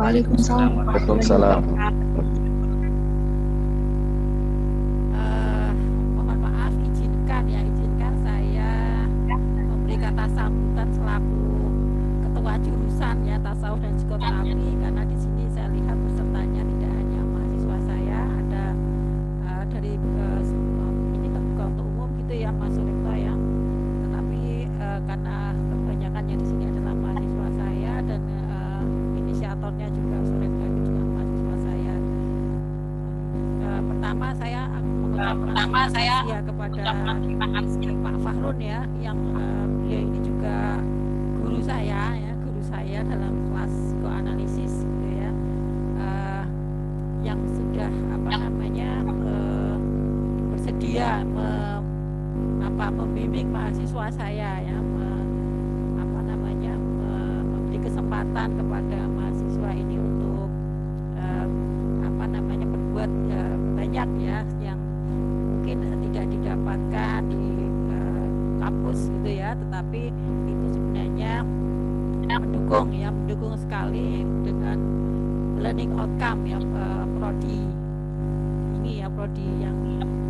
Waalaikumsalam warahmatullahi Waalaikumsalam. wabarakatuh. Mohon maaf, izinkan saya memberi kata sambutan selaku ketua jurusan ya tasawuf dan psikoterapi, karena di sini saya lihat pesertanya tidak hanya mahasiswa saya, ada dari ini terbuka untuk umum gitu ya Mas Surekto ya, tetapi karena kebanyakannya di sini adalah mahasiswa saya dan inisiatornya juga Surekto itu juga mahasiswa saya. Pertama saya mengucapkan terima kasih ya kepada Pak Fahrun ya, yang beliau ini juga guru saya dalam kelas psikoanalisis gitu ya, yang sudah bersedia membimbing mahasiswa saya ya, memberi kesempatan kepada mahasiswa ini untuk berbuat banyak ya yang mungkin tidak didapatkan di kampus gitu ya, tetapi itu sebenarnya mendukung sekali dengan learning outcome ya, prodi ini ya, prodi yang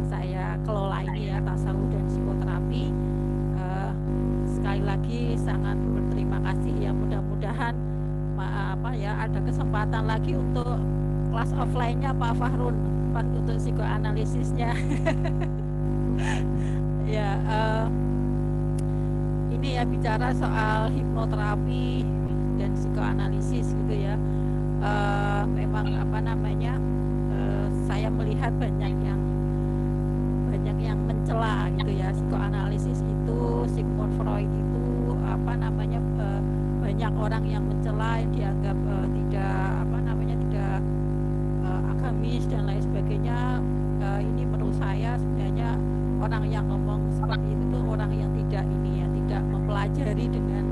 saya kelola ini ya, tasawuf dan psikoterapi. Sekali lagi sangat berterima kasih ya, mudah-mudahan ada kesempatan lagi untuk kelas offline-nya Pak Fahrun untuk psikoanalisisnya. Ya, ini ya bicara soal hipnoterapi dan psikoanalisis gitu ya. Memang saya melihat banyak yang mencela gitu ya, psikoanalisis itu, Sigmund Freud itu banyak orang yang mencela, yang dianggap tidak agamis dan lain sebagainya. Ini menurut saya sebenarnya orang yang ngomong seperti itu tuh orang yang tidak mempelajari dengan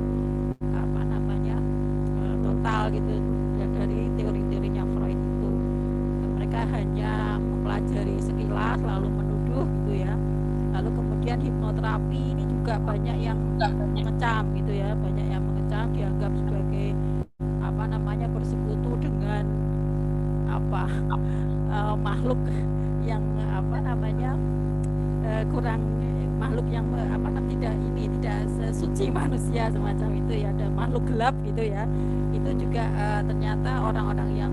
total gitu ya, dari teori-teorinya Freud itu. Mereka hanya mempelajari sekilas lalu menuduh gitu ya. Lalu kemudian hipnoterapi ini juga banyak yang mengecam gitu ya, dianggap sebagai bersekutu dengan makhluk yang kurang, makhluk yang tidak sesuci manusia semacam itu ya, ada makhluk gelap gitu ya. Itu juga ternyata orang-orang yang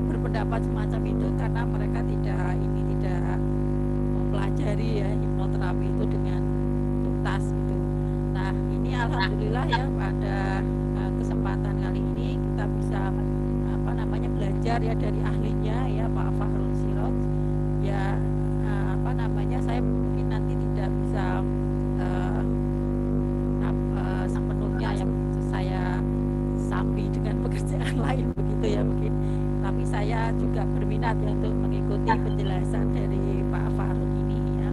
berpendapat semacam itu karena mereka tidak mempelajari ya hipnoterapi itu dengan tuntas gitu. Nah, ini alhamdulillah ya pada kesempatan kali ini kita bisa belajar ya dari ahlinya ya Pak Fahrun Siroj ya. Saya mungkin nanti tidak bisa sepenuhnya yang saya sambil dengan pekerjaan lain begitu ya mungkin, tapi saya juga berminat ya untuk mengikuti penjelasan dari Pak Fahrun ini ya.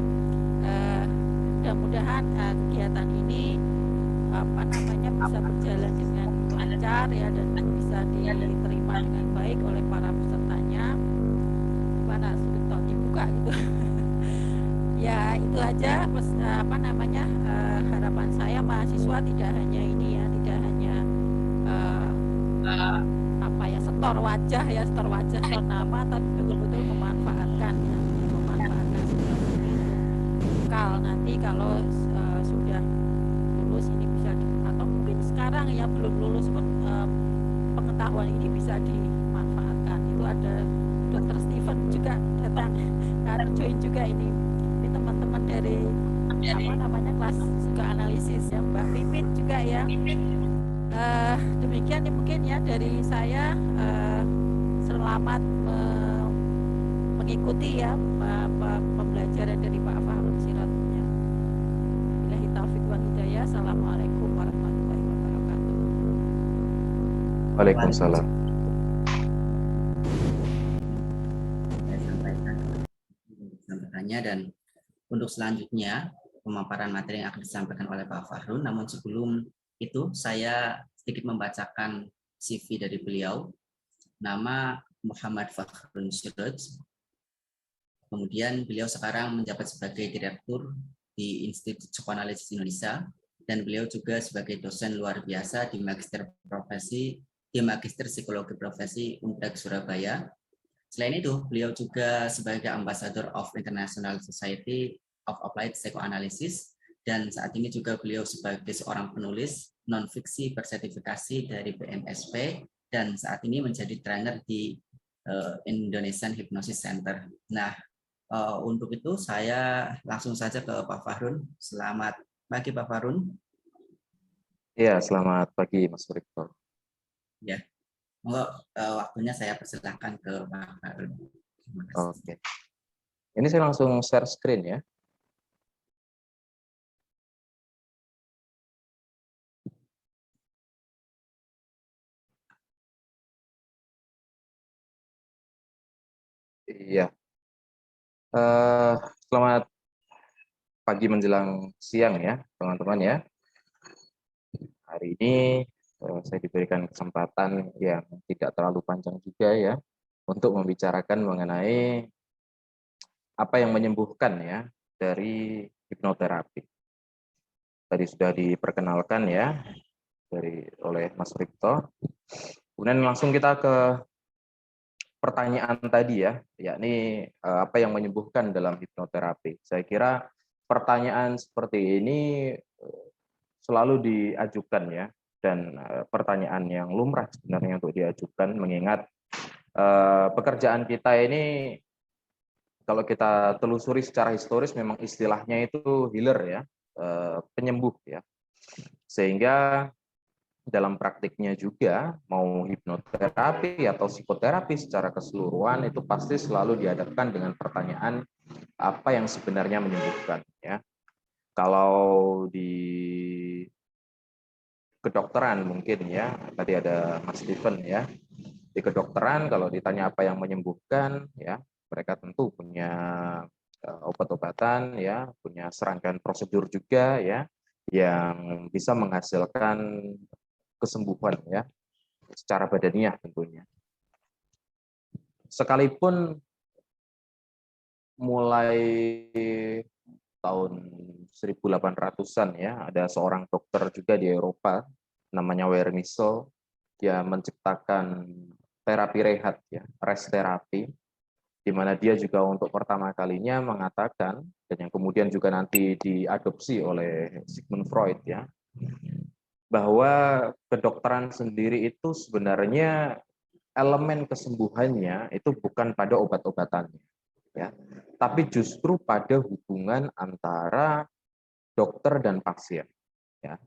Mudah-mudahan kegiatan ini bisa berjalan dengan lancar ya, dan bisa diterima dengan baik oleh para pesertanya. Gimana sudah dibuka gitu. Ya itu aja harapan saya, mahasiswa tidak hanya ini ya, tidak hanya setor wajah, setor nama, tapi betul-betul memanfaatkan lokal. Nanti kalau sudah lulus ini bisa atau mungkin sekarang ya belum lulus pun pengetahuan ini bisa dimanfaatkan. Itu ada Dr. Steven juga datang, join juga ini teman-teman dari kelas psikoanalisis ya, Mbak Pipit juga ya. Demikian mungkin ya dari saya. Selamat mengikuti ya pembelajaran dari Pak Fahrun Siroj ya. Billahi taufiq wal hidayah. Assalamualaikum warahmatullahi wabarakatuh. Waalaikumsalam. Saya sampaikannya, dan untuk selanjutnya pemaparan materi yang akan disampaikan oleh Pak Fahrun. Namun sebelum itu saya sedikit membacakan CV dari beliau. Nama Muhammad Fahrun Siroj. Kemudian beliau sekarang menjabat sebagai direktur di Institut Psikoanalisis Indonesia. dan beliau juga sebagai dosen luar biasa di Magister Psikologi Profesi Unpad Surabaya. Selain itu, beliau juga sebagai Ambassador of International Society of Applied Psychoanalysis, dan saat ini juga beliau sebagai seorang penulis non-fiksi bersertifikasi dari BMSP, dan saat ini menjadi trainer di Indonesian Hypnosis Center. Nah, untuk itu saya langsung saja ke Pak Fahrun. Selamat pagi Pak Fahrun. Ya, selamat pagi Mas Victor. Ya, waktunya saya persilahkan ke Pak Fahrun. Oke. Ini saya langsung share screen ya. Iya. Selamat pagi menjelang siang ya, teman-teman ya. Hari ini saya diberikan kesempatan yang tidak terlalu panjang juga ya, untuk membicarakan mengenai apa yang menyembuhkan ya dari hipnoterapi. Tadi sudah diperkenalkan ya oleh Mas Victor. Kemudian langsung kita ke pertanyaan tadi ya, yakni apa yang menyembuhkan dalam hipnoterapi. Saya kira pertanyaan seperti ini selalu diajukan ya, dan pertanyaan yang lumrah sebenarnya untuk diajukan, mengingat pekerjaan kita ini kalau kita telusuri secara historis memang istilahnya itu healer ya, penyembuh ya. Sehingga dalam praktiknya juga, mau hipnoterapi atau psikoterapi secara keseluruhan itu pasti selalu dihadapkan dengan pertanyaan apa yang sebenarnya menyembuhkan ya. Kalau di kedokteran mungkin ya, tadi ada Mas Steven ya, di kedokteran kalau ditanya apa yang menyembuhkan ya, mereka tentu punya obat-obatan ya, punya serangkaian prosedur juga ya, yang bisa menghasilkan kesembuhan ya, secara badaniah tentunya. Sekalipun mulai tahun 1800-an ya, ada seorang dokter juga di Eropa namanya Wernicke, dia menciptakan terapi rehat ya, rest terapi, di mana dia juga untuk pertama kalinya mengatakan, dan yang kemudian juga nanti diadopsi oleh Sigmund Freud ya, bahwa kedokteran sendiri itu sebenarnya elemen kesembuhannya itu bukan pada obat-obatannya ya, tapi justru pada hubungan antara dokter dan pasien ya.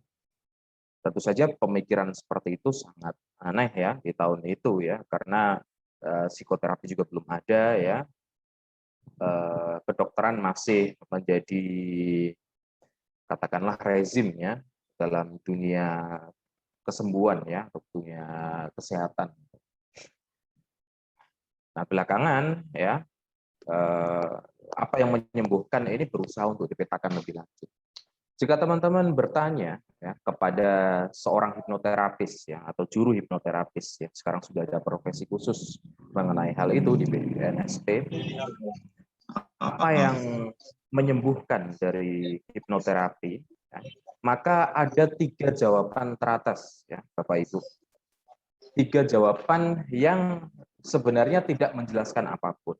Tentu saja pemikiran seperti itu sangat aneh ya di tahun itu ya, karena psikoterapi juga belum ada ya. Kedokteran masih menjadi katakanlah rezim ya dalam dunia kesembuhan ya, untuk dunia kesehatan. Nah, belakangan ya, apa yang menyembuhkan ini berusaha untuk dipetakan lebih lanjut. Jika teman-teman bertanya ya, kepada seorang hipnoterapis ya, atau juru hipnoterapis ya, sekarang sudah ada profesi khusus mengenai hal itu di BNSP, apa yang menyembuhkan dari hipnoterapi ya, maka ada 3 jawaban teratas ya Bapak Ibu. 3 jawaban yang sebenarnya tidak menjelaskan apapun.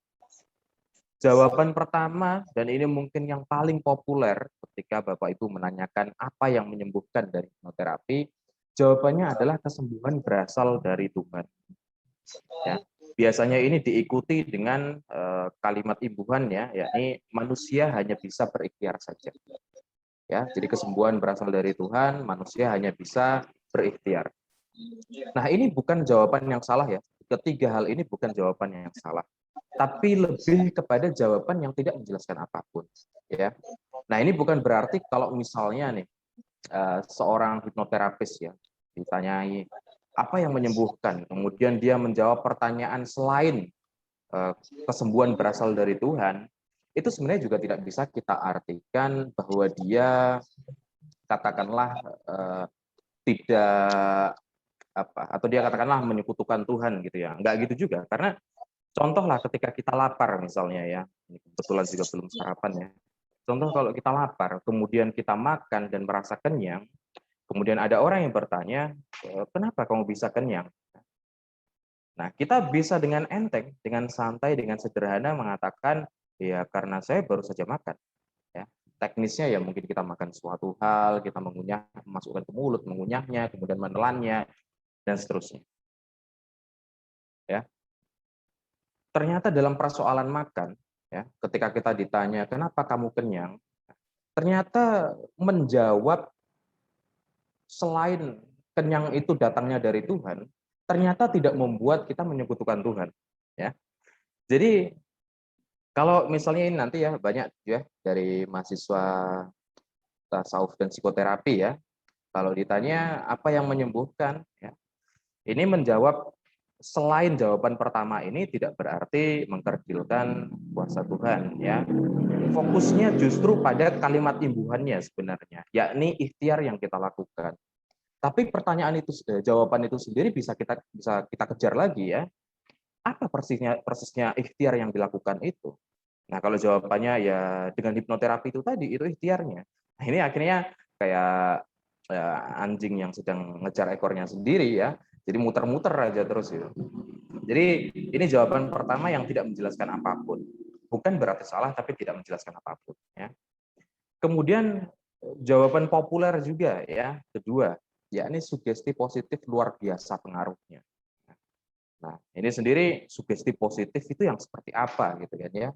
Jawaban pertama, dan ini mungkin yang paling populer ketika Bapak Ibu menanyakan apa yang menyembuhkan dari hipnoterapi, jawabannya adalah kesembuhan berasal dari Tuhan. Ya, biasanya ini diikuti dengan kalimat imbuhan ya, yakni manusia hanya bisa berikhtiar saja. Ya, jadi kesembuhan berasal dari Tuhan, manusia hanya bisa berikhtiar. Nah, ini bukan jawaban yang salah ya. Ketiga hal ini bukan jawaban yang salah, tapi lebih kepada jawaban yang tidak menjelaskan apapun ya. Nah, ini bukan berarti kalau misalnya nih seorang hipnoterapis ya ditanyai apa yang menyembuhkan, kemudian dia menjawab pertanyaan selain kesembuhan berasal dari Tuhan, itu sebenarnya juga tidak bisa kita artikan bahwa dia katakanlah tidak atau dia katakanlah menyekutukan Tuhan gitu ya. Enggak gitu juga, karena contohlah ketika kita lapar misalnya ya, ini kebetulan juga belum sarapan ya. Contoh kalau kita lapar, kemudian kita makan dan merasa kenyang, kemudian ada orang yang bertanya, kenapa kamu bisa kenyang? Nah, kita bisa dengan enteng, dengan santai, dengan sederhana mengatakan, ya karena saya baru saja makan. Ya. Teknisnya ya mungkin kita makan suatu hal, kita mengunyah, masukkan ke mulut, mengunyahnya, kemudian menelannya, dan seterusnya. Ya. Ternyata dalam persoalan makan, ya, ketika kita ditanya, kenapa kamu kenyang? Ternyata menjawab selain kenyang itu datangnya dari Tuhan, ternyata tidak membuat kita menyekutukan Tuhan. Ya. Jadi kalau misalnya ini nanti ya banyak ya dari mahasiswa tasawuf dan psikoterapi ya, kalau ditanya apa yang menyembuhkan, ya, ini menjawab selain jawaban pertama ini tidak berarti mengkerdilkan kuasa Tuhan ya. Fokusnya justru pada kalimat imbuhannya sebenarnya, yakni ikhtiar yang kita lakukan. Tapi pertanyaan itu, jawaban itu sendiri bisa kita kejar lagi ya. Apa persisnya ikhtiar yang dilakukan itu? Nah, kalau jawabannya ya dengan hipnoterapi itu tadi, itu ikhtiarnya. Nah, ini akhirnya kayak anjing yang sedang ngejar ekornya sendiri ya. Jadi muter-muter aja terus gitu. Jadi ini jawaban pertama yang tidak menjelaskan apapun. Bukan berarti salah, tapi tidak menjelaskan apapun. Ya. Kemudian jawaban populer juga ya, kedua, yakni sugesti positif luar biasa pengaruhnya. Nah, ini sendiri sugesti positif itu yang seperti apa gitu kan ya.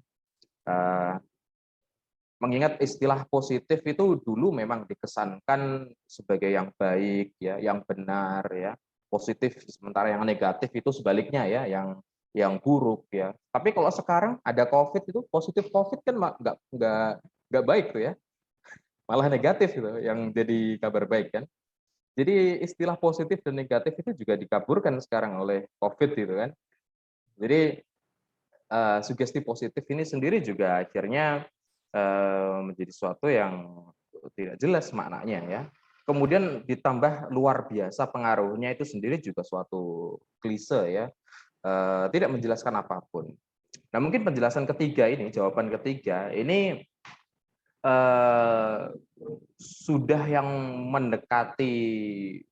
Mengingat istilah positif itu dulu memang dikesankan sebagai yang baik ya, yang benar ya, positif, sementara yang negatif itu sebaliknya ya, yang buruk ya. Tapi kalau sekarang ada COVID itu positif COVID kan nggak baik tuh ya, malah negatif gitu yang jadi kabar baik kan. Jadi istilah positif dan negatif itu juga dikaburkan sekarang oleh COVID gitu kan. Jadi sugesti positif ini sendiri juga akhirnya menjadi sesuatu yang tidak jelas maknanya ya. Kemudian ditambah luar biasa pengaruhnya itu sendiri juga suatu klise ya, tidak menjelaskan apapun. Nah mungkin penjelasan ketiga ini, jawaban ketiga ini sudah yang mendekati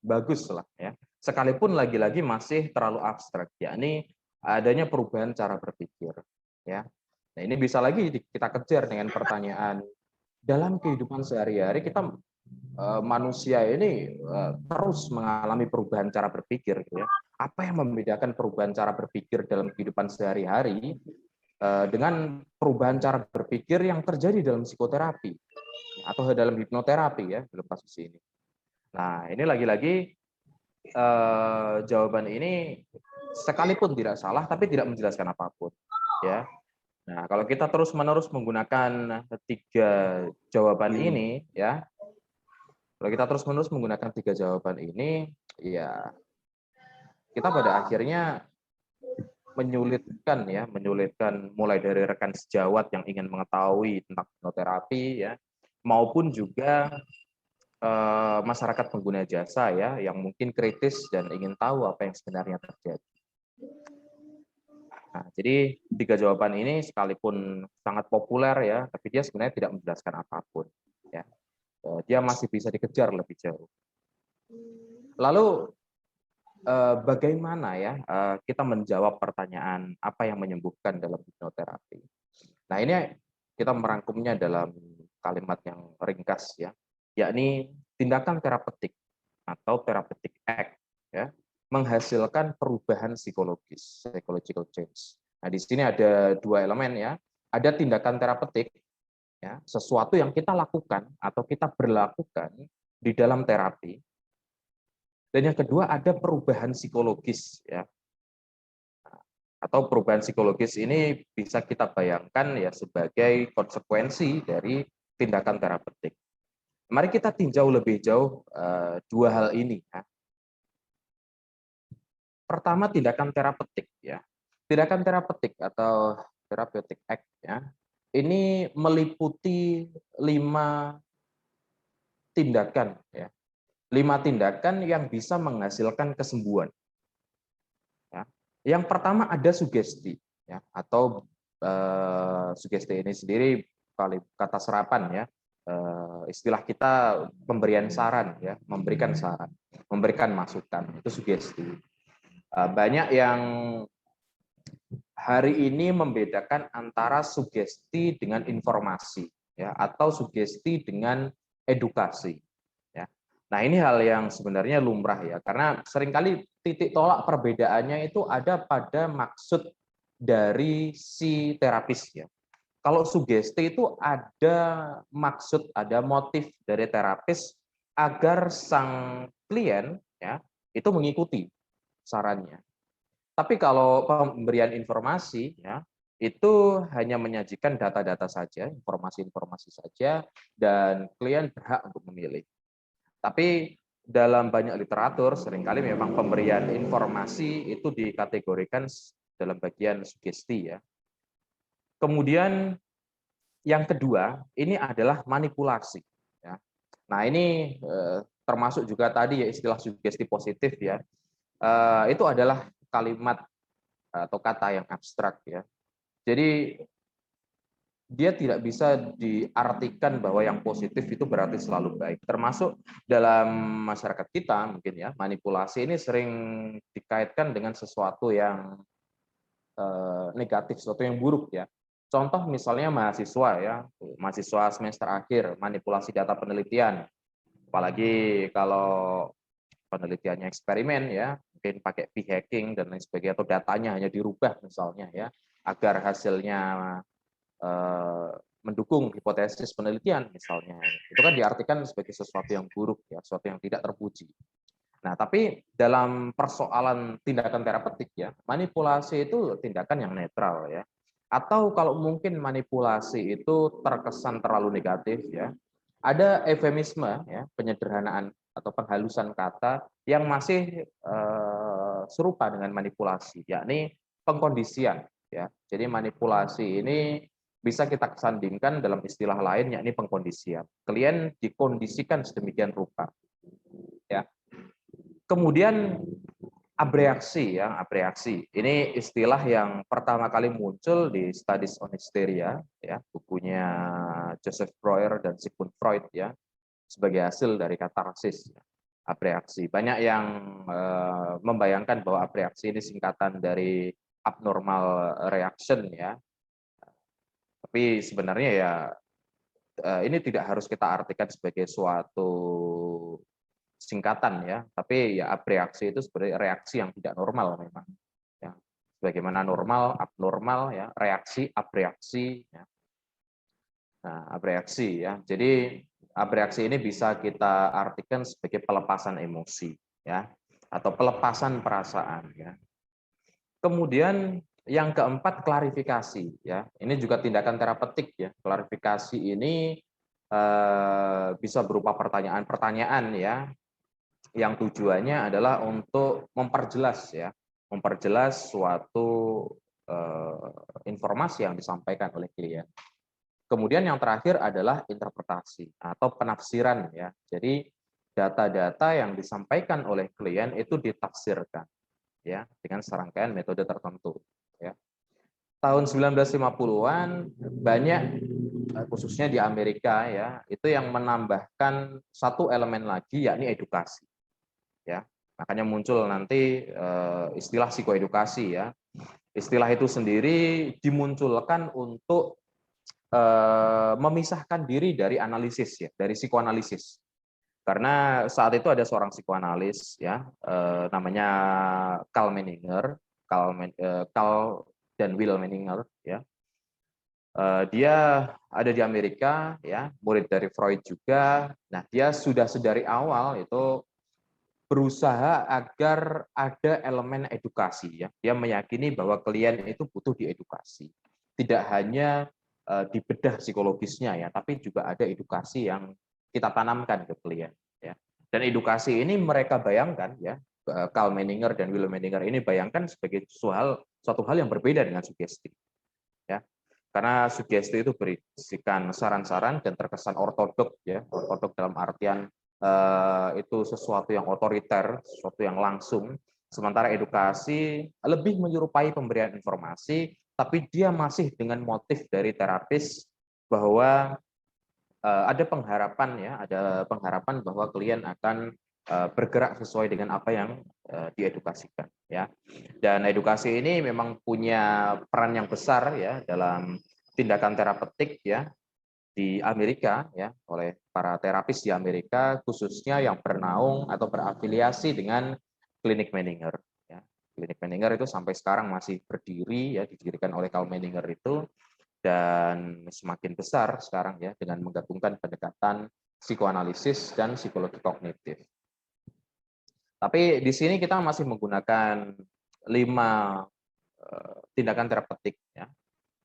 bagus lah ya. Sekalipun lagi-lagi masih terlalu abstrak, yakni adanya perubahan cara berpikir ya. Nah, ini bisa lagi kita kejar dengan pertanyaan dalam kehidupan sehari-hari kita manusia ini terus mengalami perubahan cara berpikir gitu ya. Apa yang membedakan perubahan cara berpikir dalam kehidupan sehari-hari dengan perubahan cara berpikir yang terjadi dalam psikoterapi atau dalam hipnoterapi ya dalam kasus ini. Nah, ini lagi-lagi jawaban ini sekalipun tidak salah tapi tidak menjelaskan apapun ya. Nah, kalau kita terus-menerus menggunakan tiga jawaban ini, ya, kalau kita terus-menerus menggunakan tiga jawaban ini, ya, kita pada akhirnya menyulitkan mulai dari rekan sejawat yang ingin mengetahui tentang hipnoterapi, ya, maupun juga masyarakat pengguna jasa, ya, yang mungkin kritis dan ingin tahu apa yang sebenarnya terjadi. Nah, jadi tiga jawaban ini sekalipun sangat populer ya, tapi dia sebenarnya tidak menjelaskan apapun. Ya, dia masih bisa dikejar lebih jauh. Lalu bagaimana ya kita menjawab pertanyaan apa yang menyembuhkan dalam hipnoterapi? Nah, ini kita merangkumnya dalam kalimat yang ringkas ya, yakni tindakan terapeutik atau therapeutic act ya, menghasilkan perubahan psikologis, psychological change. Nah, di sini ada dua elemen ya. Ada tindakan terapeutik, ya, sesuatu yang kita lakukan atau kita berlakukan di dalam terapi. Dan yang kedua ada perubahan psikologis, ya. Atau perubahan psikologis ini bisa kita bayangkan ya sebagai konsekuensi dari tindakan terapeutik. Mari kita tinjau lebih jauh dua hal ini. Ya. Pertama tindakan terapeutik ya. Tindakan terapeutik atau therapeutic act ya. Ini meliputi 5 tindakan ya. 5 tindakan yang bisa menghasilkan kesembuhan. Ya. Yang pertama ada sugesti ya atau sugesti ini sendiri kata serapan ya. Istilah kita pemberian saran ya, memberikan saran, memberikan masukan, itu sugesti. Banyak yang hari ini membedakan antara sugesti dengan informasi ya, atau sugesti dengan edukasi ya. Nah, ini hal yang sebenarnya lumrah ya, karena seringkali titik tolak perbedaannya itu ada pada maksud dari si terapis ya. Kalau sugesti itu ada maksud, ada motif dari terapis agar sang klien ya itu mengikuti sarannya. Tapi kalau pemberian informasi ya itu hanya menyajikan data-data saja, informasi-informasi saja, dan klien berhak untuk memilih. Tapi dalam banyak literatur seringkali memang pemberian informasi itu dikategorikan dalam bagian sugesti ya. Kemudian yang kedua, ini adalah manipulasi. Ya. Nah, ini termasuk juga tadi ya istilah sugesti positif ya. Itu adalah kalimat atau kata yang abstrak ya. Jadi dia tidak bisa diartikan bahwa yang positif itu berarti selalu baik. Termasuk dalam masyarakat kita mungkin ya, manipulasi ini sering dikaitkan dengan sesuatu yang negatif, sesuatu yang buruk ya. Contoh misalnya mahasiswa ya, mahasiswa semester akhir manipulasi data penelitian, apalagi kalau penelitiannya eksperimen ya, mungkin pakai p-hacking dan lain sebagainya, atau datanya hanya dirubah misalnya ya, agar hasilnya mendukung hipotesis penelitian misalnya. Itu kan diartikan sebagai sesuatu yang buruk ya, sesuatu yang tidak terpuji. Nah, tapi dalam persoalan tindakan terapeutik ya, manipulasi itu tindakan yang netral ya. Atau kalau mungkin manipulasi itu terkesan terlalu negatif ya, ada eufemisme ya, penyederhanaan atau penghalusan kata yang masih serupa dengan manipulasi, yakni pengkondisian ya. Jadi manipulasi ini bisa kita kesandingkan dalam istilah lain yakni pengkondisian. Klien dikondisikan sedemikian rupa. Ya. Kemudian abreaksi ya, abreaksi. Ini istilah yang pertama kali muncul di Studies on Hysteria ya, bukunya Joseph Breuer dan Sigmund Freud ya, sebagai hasil dari katarsis abreaksi. Banyak yang membayangkan bahwa abreaksi ini singkatan dari abnormal reaction ya. Tapi sebenarnya ya ini tidak harus kita artikan sebagai suatu singkatan ya, tapi ya abreaksi itu sebenarnya reaksi yang tidak normal memang. Ya. Sebagaimana normal, abnormal ya, reaksi, abreaksi. Ya. Nah, abreaksi ya. Jadi abreaksi ini bisa kita artikan sebagai pelepasan emosi ya, atau pelepasan perasaan ya. Kemudian yang keempat klarifikasi ya. Ini juga tindakan terapeutik ya. Klarifikasi ini bisa berupa pertanyaan-pertanyaan ya, yang tujuannya adalah untuk memperjelas ya, memperjelas suatu informasi yang disampaikan oleh klien. Kemudian yang terakhir adalah interpretasi atau penafsiran ya. Jadi data-data yang disampaikan oleh klien itu ditafsirkan ya dengan serangkaian metode tertentu ya. Tahun 1950-an banyak khususnya di Amerika ya, itu yang menambahkan satu elemen lagi yakni edukasi. Ya, makanya muncul nanti istilah psikoedukasi ya. Istilah itu sendiri dimunculkan untuk memisahkan diri dari analisis ya, dari psikoanalisis. Karena saat itu ada seorang psikoanalis ya, namanya Karl Menninger, Karl dan Will Menninger ya. Dia ada di Amerika ya, murid dari Freud juga. Nah, dia sudah sedari awal itu berusaha agar ada elemen edukasi ya. Dia meyakini bahwa klien itu butuh diedukasi. Tidak hanya dibedah psikologisnya ya, tapi juga ada edukasi yang kita tanamkan ke klien ya. Dan edukasi ini mereka bayangkan ya, Karl Menninger dan Will Menninger ini bayangkan sebagai suatu hal yang berbeda dengan sugesti. Ya. Karena sugesti itu berisikan saran-saran dan terkesan ortodok ya, ortodok dalam artian itu sesuatu yang otoriter, sesuatu yang langsung. Sementara edukasi lebih menyerupai pemberian informasi, tapi dia masih dengan motif dari terapis bahwa ada pengharapan ya, ada pengharapan bahwa klien akan bergerak sesuai dengan apa yang diedukasikan ya. Dan edukasi ini memang punya peran yang besar ya dalam tindakan terapeutik ya di Amerika ya, oleh para terapis di Amerika khususnya yang bernaung atau berafiliasi dengan klinik Menninger ya. Klinik Menninger itu sampai sekarang masih berdiri ya, didirikan oleh Carl Menninger itu, dan semakin besar sekarang ya dengan menggabungkan pendekatan psikoanalisis dan psikologi kognitif. Tapi di sini kita masih menggunakan 5 tindakan terapeutik ya,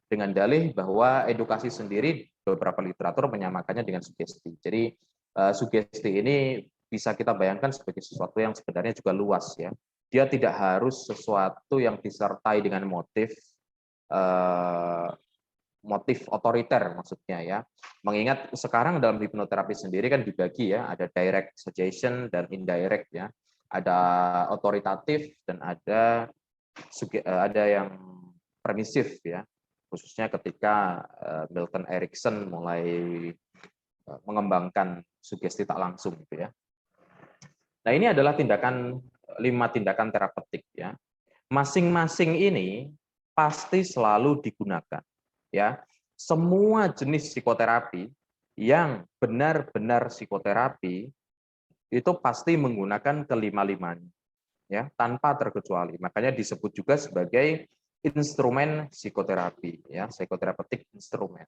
dengan dalih bahwa edukasi sendiri beberapa literatur menyamakannya dengan sugesti. Jadi sugesti ini bisa kita bayangkan sebagai sesuatu yang sebenarnya juga luas ya. Dia tidak harus sesuatu yang disertai dengan motif otoriter maksudnya ya. Mengingat sekarang dalam hipnoterapi sendiri kan dibagi ya, ada direct suggestion dan indirect ya. Ada otoritatif dan ada yang permisif ya. Khususnya ketika Milton Erickson mulai mengembangkan sugesti tak langsung gitu ya. Nah, ini adalah 5 tindakan terapeutik ya. Masing-masing ini pasti selalu digunakan ya. Semua jenis psikoterapi yang benar-benar psikoterapi itu pasti menggunakan kelima-limanya ya, tanpa terkecuali. Makanya disebut juga sebagai instrumen psikoterapi ya, psikoterapeutik instrumen.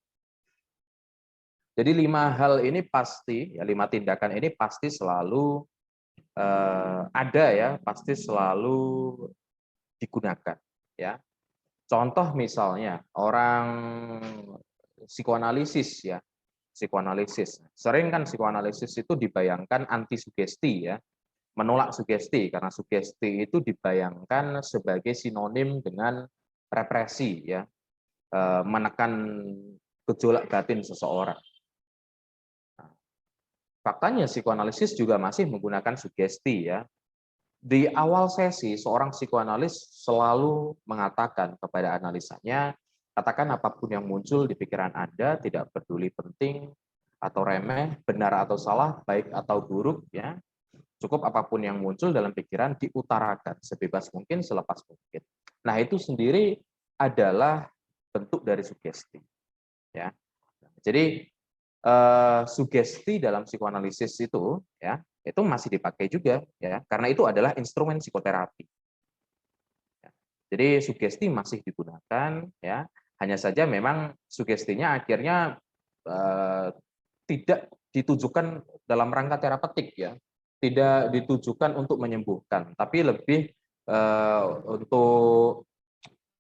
Jadi 5 hal ini pasti ya, 5 tindakan ini pasti selalu ada ya, pasti selalu digunakan ya. Contoh misalnya orang psikoanalisis ya, psikoanalisis. Sering kan psikoanalisis itu dibayangkan anti sugesti ya, menolak sugesti karena sugesti itu dibayangkan sebagai sinonim dengan represi ya, menekan gejolak batin seseorang. Faktanya psikoanalisis juga masih menggunakan sugesti ya. Di awal sesi seorang psikoanalis selalu mengatakan kepada analisanya, katakan apapun yang muncul di pikiran Anda, tidak peduli penting atau remeh, benar atau salah, baik atau buruk ya. Cukup apapun yang muncul dalam pikiran diutarakan sebebas mungkin, selepas mungkin. Nah, itu sendiri adalah bentuk dari sugesti ya. Jadi sugesti dalam psikoanalisis itu ya, itu masih dipakai juga ya, karena itu adalah instrumen psikoterapi. Ya. Jadi sugesti masih digunakan ya, hanya saja memang sugestinya akhirnya tidak ditujukan dalam rangka terapeutik ya, tidak ditujukan untuk menyembuhkan, tapi lebih untuk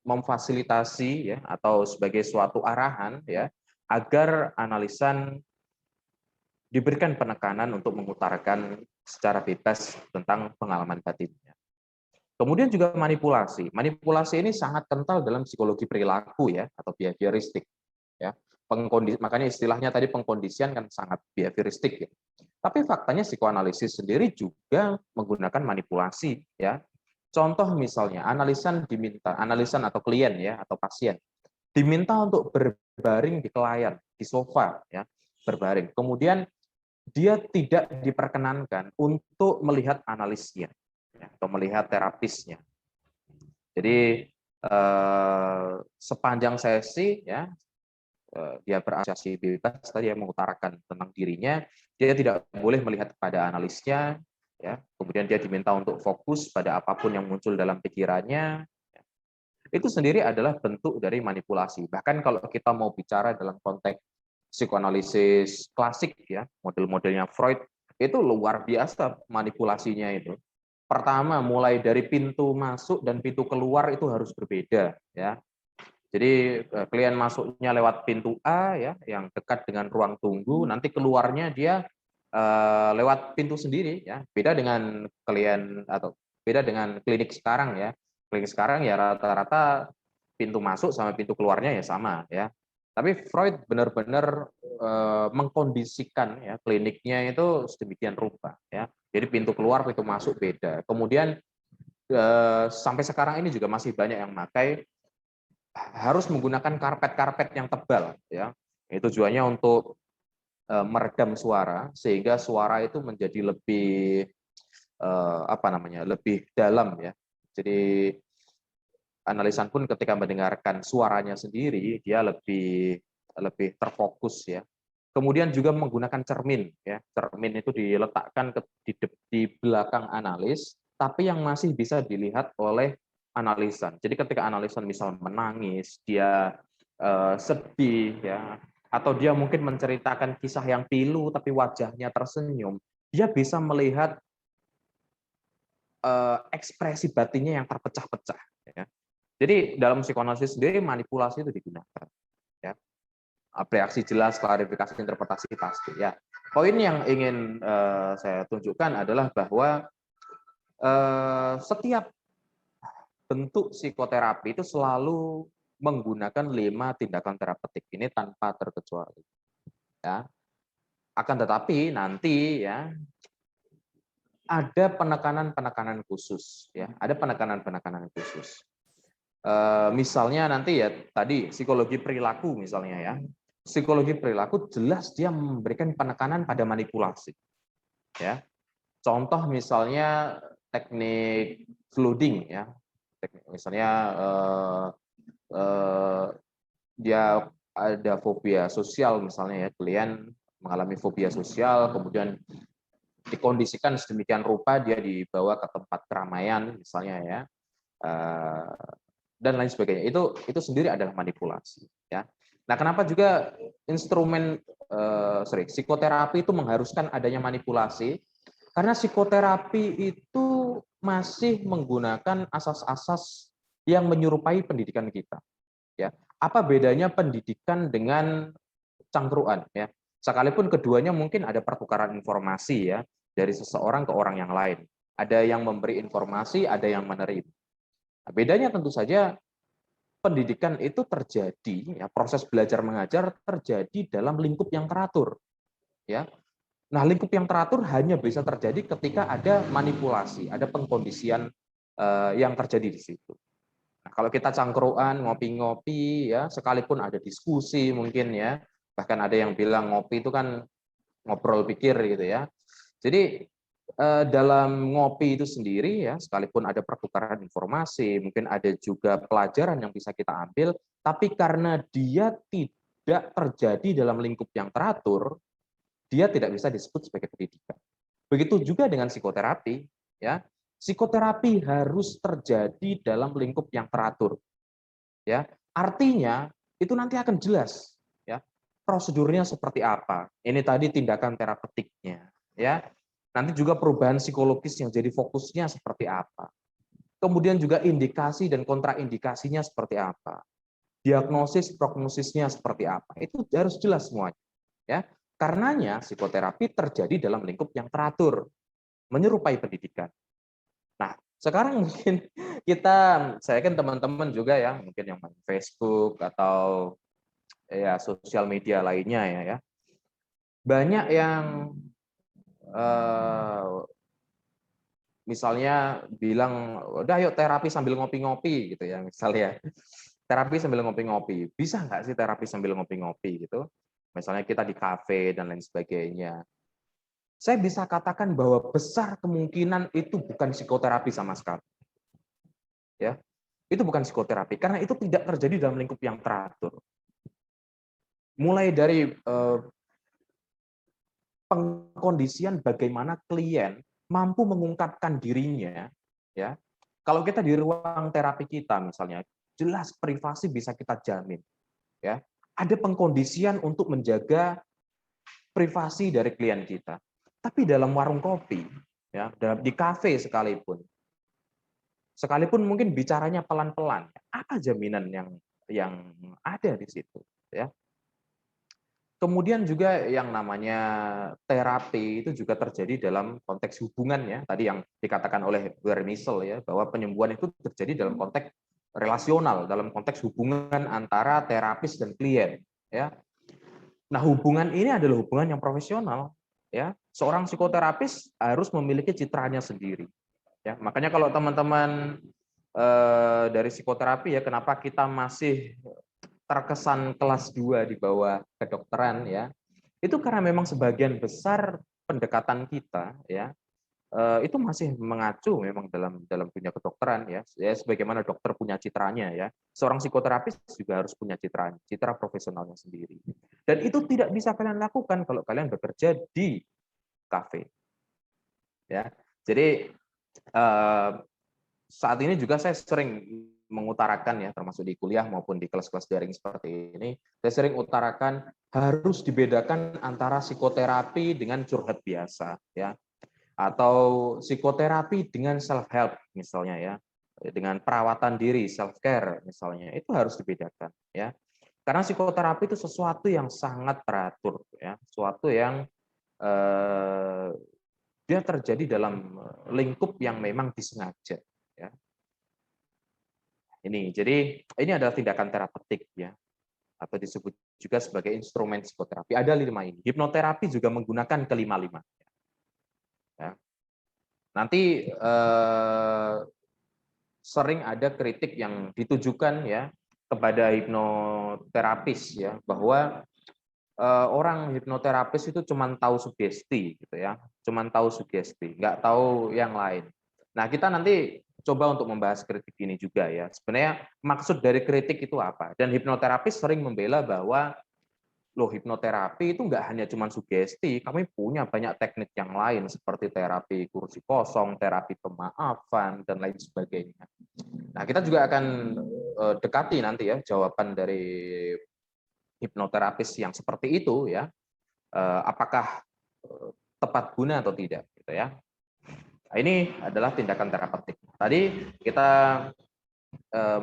memfasilitasi ya, atau sebagai suatu arahan ya, agar analisan diberikan penekanan untuk mengutarakan secara bebas tentang pengalaman batinnya. Kemudian juga manipulasi. Manipulasi ini sangat kental dalam psikologi perilaku ya, atau behavioristik ya. Makanya istilahnya tadi pengkondisian kan sangat behavioristik ya. Tapi faktanya psikoanalisis sendiri juga menggunakan manipulasi ya. Contoh misalnya analisan atau klien ya, atau pasien diminta untuk berbaring di kelayan, di sofa ya, berbaring. Kemudian dia tidak diperkenankan untuk melihat analisnya ya, atau melihat terapisnya. Jadi sepanjang sesi ya, dia berasosiasi bebas tadi yang mengutarakan tentang dirinya, dia tidak boleh melihat kepada analisnya ya. Kemudian dia diminta untuk fokus pada apapun yang muncul dalam pikirannya. Itu sendiri adalah bentuk dari manipulasi. Bahkan kalau kita mau bicara dalam konteks psikoanalisis klasik ya, model-modelnya Freud, itu luar biasa manipulasinya itu. Pertama, mulai dari pintu masuk dan pintu keluar itu harus berbeda ya. Jadi klien masuknya lewat pintu A ya, yang dekat dengan ruang tunggu, nanti keluarnya dia lewat pintu sendiri ya. Beda dengan klinik sekarang ya. Klinik sekarang ya rata-rata pintu masuk sama pintu keluarnya ya sama ya. Tapi Freud benar-benar mengkondisikan ya kliniknya itu sedemikian rupa ya. Jadi pintu keluar, pintu masuk beda. Kemudian sampai sekarang ini juga masih banyak yang memakai harus menggunakan karpet-karpet yang tebal ya. Tujuannya untuk meredam suara sehingga suara itu menjadi lebih lebih dalam ya. Jadi analisan pun ketika mendengarkan suaranya sendiri dia lebih terfokus ya. Kemudian juga menggunakan cermin ya. Cermin itu diletakkan di belakang analis, tapi yang masih bisa dilihat oleh analisan. Jadi ketika analisan misal menangis, dia sedih ya, atau dia mungkin menceritakan kisah yang pilu tapi wajahnya tersenyum, dia bisa melihat ekspresi batinnya yang terpecah-pecah ya. Jadi dalam psikoanalisis sendiri manipulasi itu digunakan ya. Reaksi jelas, klarifikasi, interpretasi pasti ya. Poin yang ingin saya tunjukkan adalah bahwa setiap bentuk psikoterapi itu selalu menggunakan 5 tindakan terapeutik ini tanpa terkecuali. Ya. Akan tetapi nanti ya ada penekanan-penekanan khusus ya, ada penekanan-penekanan khusus. Misalnya nanti ya tadi psikologi perilaku misalnya ya. Psikologi perilaku jelas dia memberikan penekanan pada manipulasi. Ya. Contoh misalnya teknik flooding ya. Misalnya dia ada fobia sosial misalnya ya, klien mengalami fobia sosial, kemudian dikondisikan sedemikian rupa dia dibawa ke tempat keramaian misalnya ya, dan lain sebagainya. Itu sendiri adalah manipulasi ya. Nah, kenapa juga instrumen psikoterapi itu mengharuskan adanya manipulasi? Karena psikoterapi itu masih menggunakan asas-asas yang menyerupai pendidikan kita. Ya, apa bedanya pendidikan dengan cangkruan? Ya, sekalipun keduanya mungkin ada pertukaran informasi ya dari seseorang ke orang yang lain. Ada yang memberi informasi, ada yang menerima. Nah, bedanya tentu saja pendidikan itu terjadi, ya, proses belajar mengajar terjadi dalam lingkup yang teratur. Ya, nah, lingkup yang teratur hanya bisa terjadi ketika ada manipulasi, ada pengkondisian yang terjadi di situ. Nah, kalau kita cangkruan, ngopi-ngopi, ya, sekalipun ada diskusi mungkin ya, bahkan ada yang bilang ngopi itu kan ngobrol pikir gitu ya. Jadi dalam ngopi itu sendiri ya, sekalipun ada pertukaran informasi, mungkin ada juga pelajaran yang bisa kita ambil, tapi karena dia tidak terjadi dalam lingkup yang teratur, dia tidak bisa disebut sebagai pendidikan. Begitu juga dengan psikoterapi, ya. Psikoterapi harus terjadi dalam lingkup yang teratur. Ya. Artinya itu nanti akan jelas ya. Prosedurnya seperti apa. Ini tadi tindakan terapeutiknya, ya. Nanti juga perubahan psikologis yang jadi fokusnya seperti apa. Kemudian juga indikasi dan kontraindikasinya seperti apa. Diagnosis, prognosisnya seperti apa. Itu harus jelas semuanya. Ya. Karenanya psikoterapi terjadi dalam lingkup yang teratur, menyerupai pendidikan. Nah, sekarang mungkin saya kan teman-teman juga ya, mungkin yang main Facebook atau ya sosial media lainnya ya. Banyak yang misalnya bilang, udah yuk terapi sambil ngopi-ngopi gitu ya, misalnya. Terapi sambil ngopi-ngopi. Bisa nggak sih terapi sambil ngopi-ngopi gitu? Misalnya kita di kafe dan lain sebagainya. Saya bisa katakan bahwa besar kemungkinan itu bukan psikoterapi sama sekali. Ya, itu bukan psikoterapi karena itu tidak terjadi dalam lingkup yang teratur. Mulai dari pengkondisian bagaimana klien mampu mengungkapkan dirinya, ya. Kalau kita di ruang terapi kita misalnya, jelas privasi bisa kita jamin, ya. Ada pengkondisian untuk menjaga privasi dari klien kita. Tapi dalam warung kopi, ya, di kafe sekalipun mungkin bicaranya pelan-pelan, apa jaminan yang ada di situ, ya? Kemudian juga yang namanya terapi itu juga terjadi dalam konteks hubungan ya, tadi yang dikatakan oleh Wermisel ya, bahwa penyembuhan itu terjadi dalam konteks relasional, dalam konteks hubungan antara terapis dan klien, ya. Nah, hubungan ini adalah hubungan yang profesional, ya. Seorang psikoterapis harus memiliki citranya sendiri, ya. Makanya kalau teman-teman dari psikoterapi ya, kenapa kita masih terkesan kelas 2 di bawah kedokteran ya, itu karena memang sebagian besar pendekatan kita ya itu masih mengacu memang dalam dunia kedokteran ya. Ya sebagaimana dokter punya citranya ya. Seorang psikoterapis juga harus punya citra profesionalnya sendiri. Dan itu tidak bisa kalian lakukan kalau kalian bekerja di kafe. Ya. Jadi saat ini juga saya sering mengutarakan ya, termasuk di kuliah maupun di kelas-kelas daring seperti ini, saya sering utarakan harus dibedakan antara psikoterapi dengan curhat biasa ya, atau psikoterapi dengan self help misalnya ya, dengan perawatan diri self care misalnya, itu harus dibedakan ya, karena psikoterapi itu sesuatu yang sangat teratur ya, sesuatu yang dia terjadi dalam lingkup yang memang disengaja ya. Jadi ini adalah tindakan terapeutik ya, atau disebut juga sebagai instrumen psikoterapi. Ada 5 ini. Hipnoterapi juga menggunakan kelima-lima. Ya. Nanti sering ada kritik yang ditujukan ya kepada hipnoterapis ya, bahwa orang hipnoterapis itu cuma tahu sugesti gitu ya, cuma tahu sugesti, nggak tahu yang lain. Nah, kita nanti coba untuk membahas kritik ini juga ya. Sebenarnya maksud dari kritik itu apa? Dan hipnoterapis sering membela bahwa loh, hipnoterapi itu nggak hanya cuma sugesti, kami punya banyak teknik yang lain seperti terapi kursi kosong, terapi pemaafan, dan lain sebagainya. Nah, kita juga akan dekati nanti ya jawaban dari hipnoterapis yang seperti itu ya, apakah tepat guna atau tidak gitu ya. Nah, ini adalah tindakan terapeutik. Tadi kita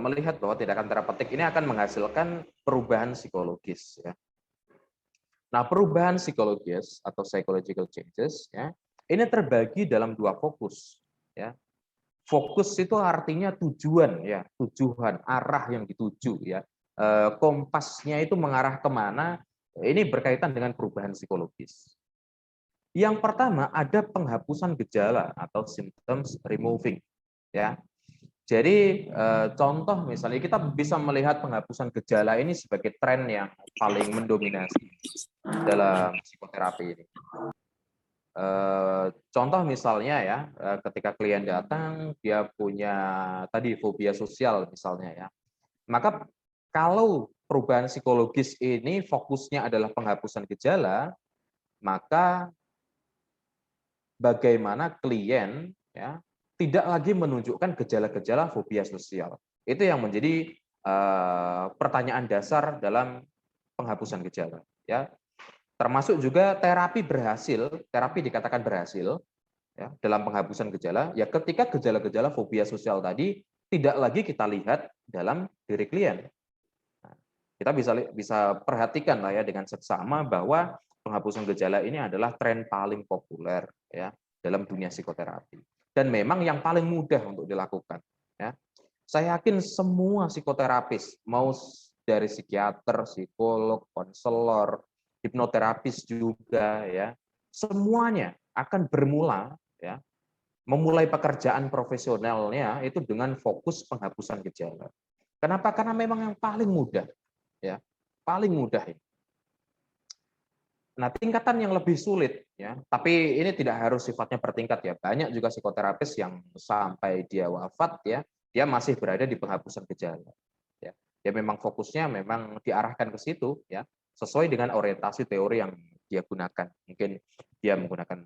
melihat bahwa tindakan terapeutik ini akan menghasilkan perubahan psikologis ya. Nah, perubahan psikologis atau psychological changes ya, ini terbagi dalam 2 fokus ya. Fokus itu artinya tujuan ya, tujuan, arah yang dituju ya. Kompasnya itu mengarah kemana, ini berkaitan dengan perubahan psikologis. Yang pertama ada penghapusan gejala atau symptoms removing ya. Jadi contoh misalnya kita bisa melihat penghapusan gejala ini sebagai tren yang paling mendominasi dalam psikoterapi ini. Contoh misalnya ya, ketika klien datang dia punya tadi fobia sosial misalnya ya, maka kalau perubahan psikologis ini fokusnya adalah penghapusan gejala, maka bagaimana klien ya tidak lagi menunjukkan gejala-gejala fobia sosial. Itu yang menjadi pertanyaan dasar dalam penghapusan gejala ya. Termasuk juga terapi berhasil, terapi dikatakan berhasil ya dalam penghapusan gejala ya ketika gejala-gejala fobia sosial tadi tidak lagi kita lihat dalam diri klien. Nah, kita bisa perhatikan lah ya dengan seksama bahwa penghapusan gejala ini adalah tren paling populer ya dalam dunia psikoterapi dan memang yang paling mudah untuk dilakukan ya. Saya yakin semua psikoterapis mau dari psikiater, psikolog, konselor, hipnoterapis juga ya, semuanya akan bermula ya, memulai pekerjaan profesionalnya itu dengan fokus penghapusan gejala. Kenapa? Karena memang yang paling mudah ya, paling mudah ini. Nah, tingkatan yang lebih sulit ya, tapi ini tidak harus sifatnya bertingkat ya. Banyak juga psikoterapis yang sampai dia wafat ya, dia masih berada di penghapusan gejala. Ya, dia memang fokusnya memang diarahkan ke situ ya, sesuai dengan orientasi teori yang dia gunakan. Mungkin dia menggunakan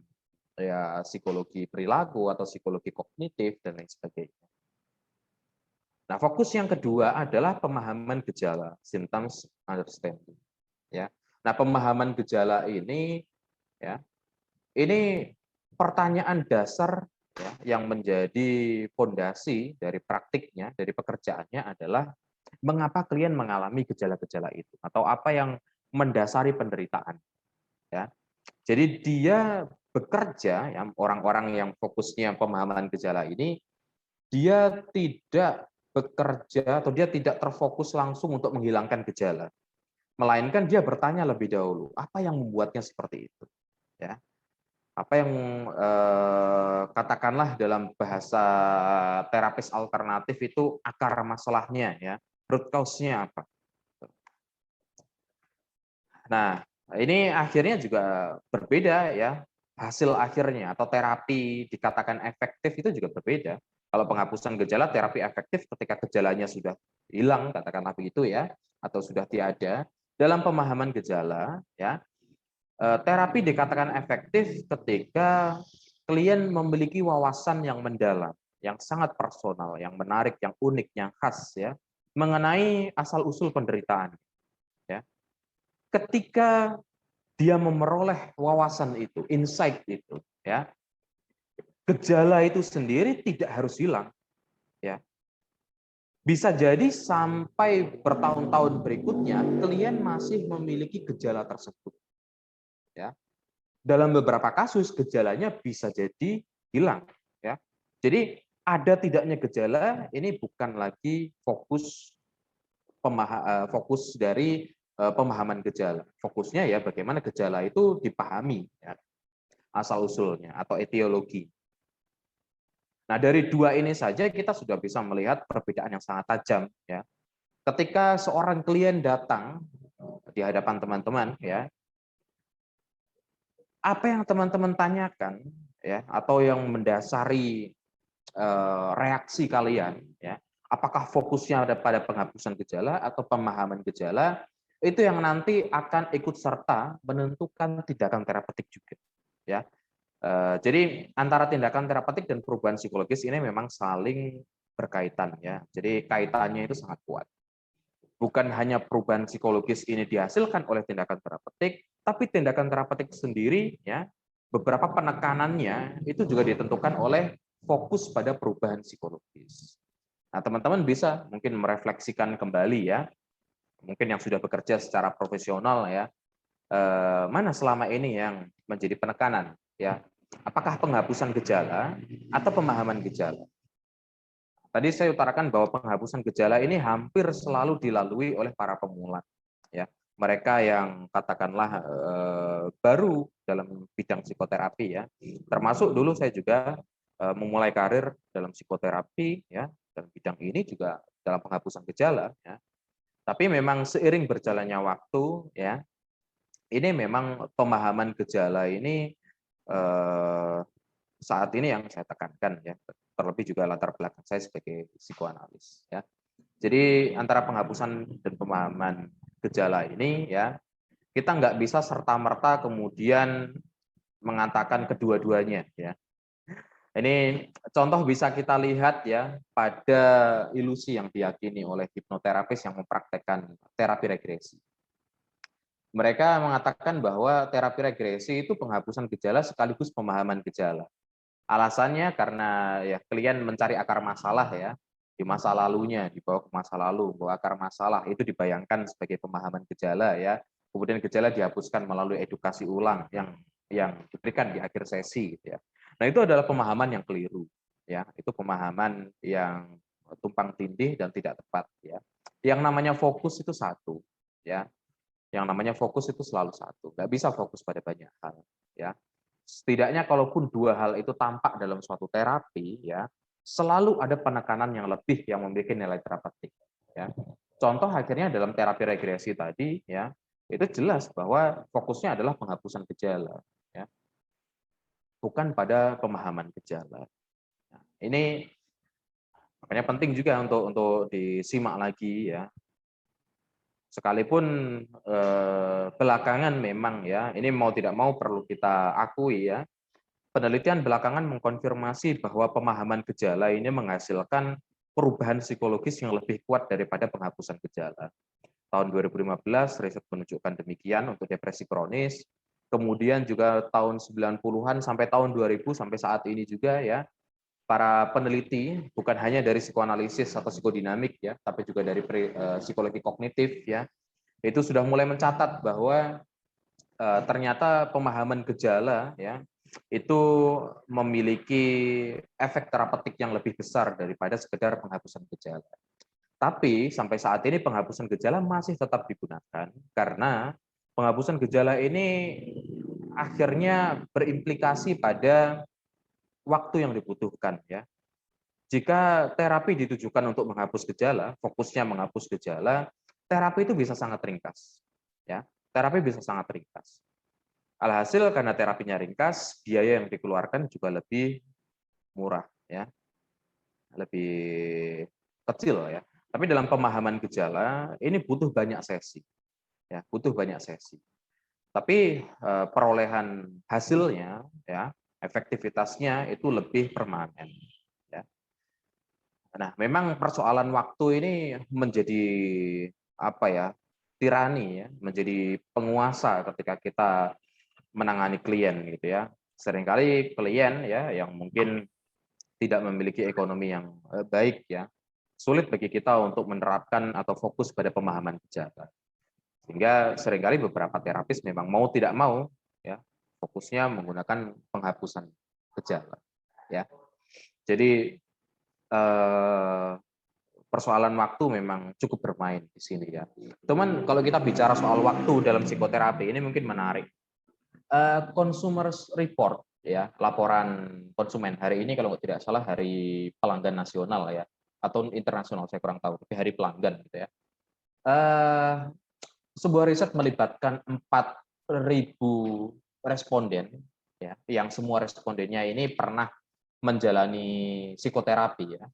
ya psikologi perilaku atau psikologi kognitif dan lain sebagainya. Nah, fokus yang kedua adalah pemahaman gejala, symptoms understanding. Ya. Nah, pemahaman gejala ini ya, ini pertanyaan dasar ya, yang menjadi fondasi dari praktiknya, dari pekerjaannya adalah mengapa klien mengalami gejala-gejala itu atau apa yang mendasari penderitaan. Ya. Jadi dia bekerja, ya, orang-orang yang fokusnya pemahaman gejala ini, dia tidak bekerja atau dia tidak terfokus langsung untuk menghilangkan gejala. Melainkan dia bertanya lebih dahulu, apa yang membuatnya seperti itu? Ya. Apa yang katakanlah dalam bahasa terapis alternatif itu akar masalahnya ya, root cause-nya apa? Nah, ini akhirnya juga berbeda ya, hasil akhirnya atau terapi dikatakan efektif itu juga berbeda. Kalau penghapusan gejala, terapi efektif ketika gejalanya sudah hilang, katakanlah begitu ya, atau sudah tiada. Dalam pemahaman gejala, ya, terapi dikatakan efektif ketika klien memiliki wawasan yang mendalam, yang sangat personal, yang menarik, yang unik, yang khas ya, mengenai asal-usul penderitaan. Ya. Ketika dia memperoleh wawasan itu, insight itu, ya, gejala itu sendiri tidak harus hilang, ya. Bisa jadi sampai bertahun-tahun berikutnya klien masih memiliki gejala tersebut, ya. Dalam beberapa kasus gejalanya bisa jadi hilang, ya. Jadi ada tidaknya gejala ini bukan lagi fokus dari pemahaman gejala. Fokusnya ya bagaimana gejala itu dipahami, ya, asal usulnya atau etiologi. Nah, dari dua ini saja kita sudah bisa melihat perbedaan yang sangat tajam, ya. Ketika seorang klien datang di hadapan teman-teman, ya, apa yang teman-teman tanyakan, ya, atau yang mendasari reaksi kalian, ya, apakah fokusnya ada pada penghapusan gejala atau pemahaman gejala, itu yang nanti akan ikut serta menentukan tindakan terapeutik juga, ya. Jadi antara tindakan terapeutik dan perubahan psikologis ini memang saling berkaitan, ya. Jadi kaitannya itu sangat kuat. Bukan hanya perubahan psikologis ini dihasilkan oleh tindakan terapeutik, tapi tindakan terapeutik sendiri, ya, beberapa penekanannya itu juga ditentukan oleh fokus pada perubahan psikologis. Nah, teman-teman bisa mungkin merefleksikan kembali, ya, mungkin yang sudah bekerja secara profesional, ya, mana selama ini yang menjadi penekanan, ya, apakah penghapusan gejala atau pemahaman gejala. Tadi saya utarakan bahwa penghapusan gejala ini hampir selalu dilalui oleh para pemula, ya. Mereka yang katakanlah baru dalam bidang psikoterapi, ya. Termasuk dulu saya juga memulai karir dalam psikoterapi, ya, dalam bidang ini juga dalam penghapusan gejala, ya. Tapi memang seiring berjalannya waktu, ya, ini memang pemahaman gejala ini saat ini yang saya tekankan, ya, terlebih juga latar belakang saya sebagai psikoanalis, ya. Jadi antara penghapusan dan pemahaman gejala ini, ya, kita nggak bisa serta merta kemudian mengatakan kedua-duanya, ya. Ini contoh bisa kita lihat, ya, pada ilusi yang diyakini oleh hipnoterapis yang mempraktekkan terapi regresi. Mereka mengatakan bahwa terapi regresi itu penghapusan gejala sekaligus pemahaman gejala. Alasannya karena ya klien mencari akar masalah, ya, di masa lalunya, dibawa ke masa lalu, bahwa akar masalah itu dibayangkan sebagai pemahaman gejala, ya. Kemudian gejala dihapuskan melalui edukasi ulang yang diberikan di akhir sesi, gitu ya. Nah, itu adalah pemahaman yang keliru, ya. Itu pemahaman yang tumpang tindih dan tidak tepat, ya. Yang namanya fokus itu satu, ya. Yang namanya fokus itu selalu satu, nggak bisa fokus pada banyak hal, ya. Setidaknya kalaupun dua hal itu tampak dalam suatu terapi, ya, selalu ada penekanan yang lebih yang memiliki nilai terapeutik, ya. Contoh akhirnya dalam terapi regresi tadi, ya, itu jelas bahwa fokusnya adalah penghapusan gejala, ya, bukan pada pemahaman gejala. Nah, ini makanya penting juga untuk disimak lagi, ya. Sekalipun belakangan memang, ya, ini mau tidak mau perlu kita akui, ya, penelitian belakangan mengkonfirmasi bahwa pemahaman gejala ini menghasilkan perubahan psikologis yang lebih kuat daripada penghapusan gejala. Tahun 2015 riset menunjukkan demikian untuk depresi kronis. Kemudian juga tahun 90-an sampai tahun 2000 sampai saat ini juga, ya, para peneliti bukan hanya dari psikoanalisis atau psikodinamik, ya, tapi juga dari psikologi kognitif, ya, itu sudah mulai mencatat bahwa ternyata pemahaman gejala, ya, itu memiliki efek terapeutik yang lebih besar daripada sekedar penghapusan gejala. Tapi sampai saat ini penghapusan gejala masih tetap digunakan karena penghapusan gejala ini akhirnya berimplikasi pada waktu yang dibutuhkan, ya. Jika terapi ditujukan untuk menghapus gejala, fokusnya menghapus gejala, terapi itu bisa sangat ringkas, ya. terapi bisa sangat ringkas. Alhasil karena terapinya ringkas, biaya yang dikeluarkan juga lebih murah, ya, lebih kecil ya. Tapi dalam pemahaman gejala ini butuh banyak sesi, ya, butuh banyak sesi. Tapi perolehan hasilnya, ya, efektivitasnya itu lebih permanen. Ya. Nah, memang persoalan waktu ini menjadi apa ya, tirani ya, menjadi penguasa ketika kita menangani klien gitu ya. Seringkali klien ya yang mungkin tidak memiliki ekonomi yang baik ya, sulit bagi kita untuk menerapkan atau fokus pada pemahaman gejala. Sehingga seringkali beberapa terapis memang mau tidak mau ya fokusnya menggunakan penghapusan gejala ya. Jadi persoalan waktu memang cukup bermain di sini ya. Cuman kalau kita bicara soal waktu dalam psikoterapi ini mungkin menarik. Consumer report ya, laporan konsumen hari ini kalau tidak salah hari pelanggan nasional ya, atau internasional saya kurang tahu, tapi hari pelanggan gitu ya. Sebuah riset melibatkan 4.000 responden ya, yang semua respondennya ini pernah menjalani psikoterapi ya.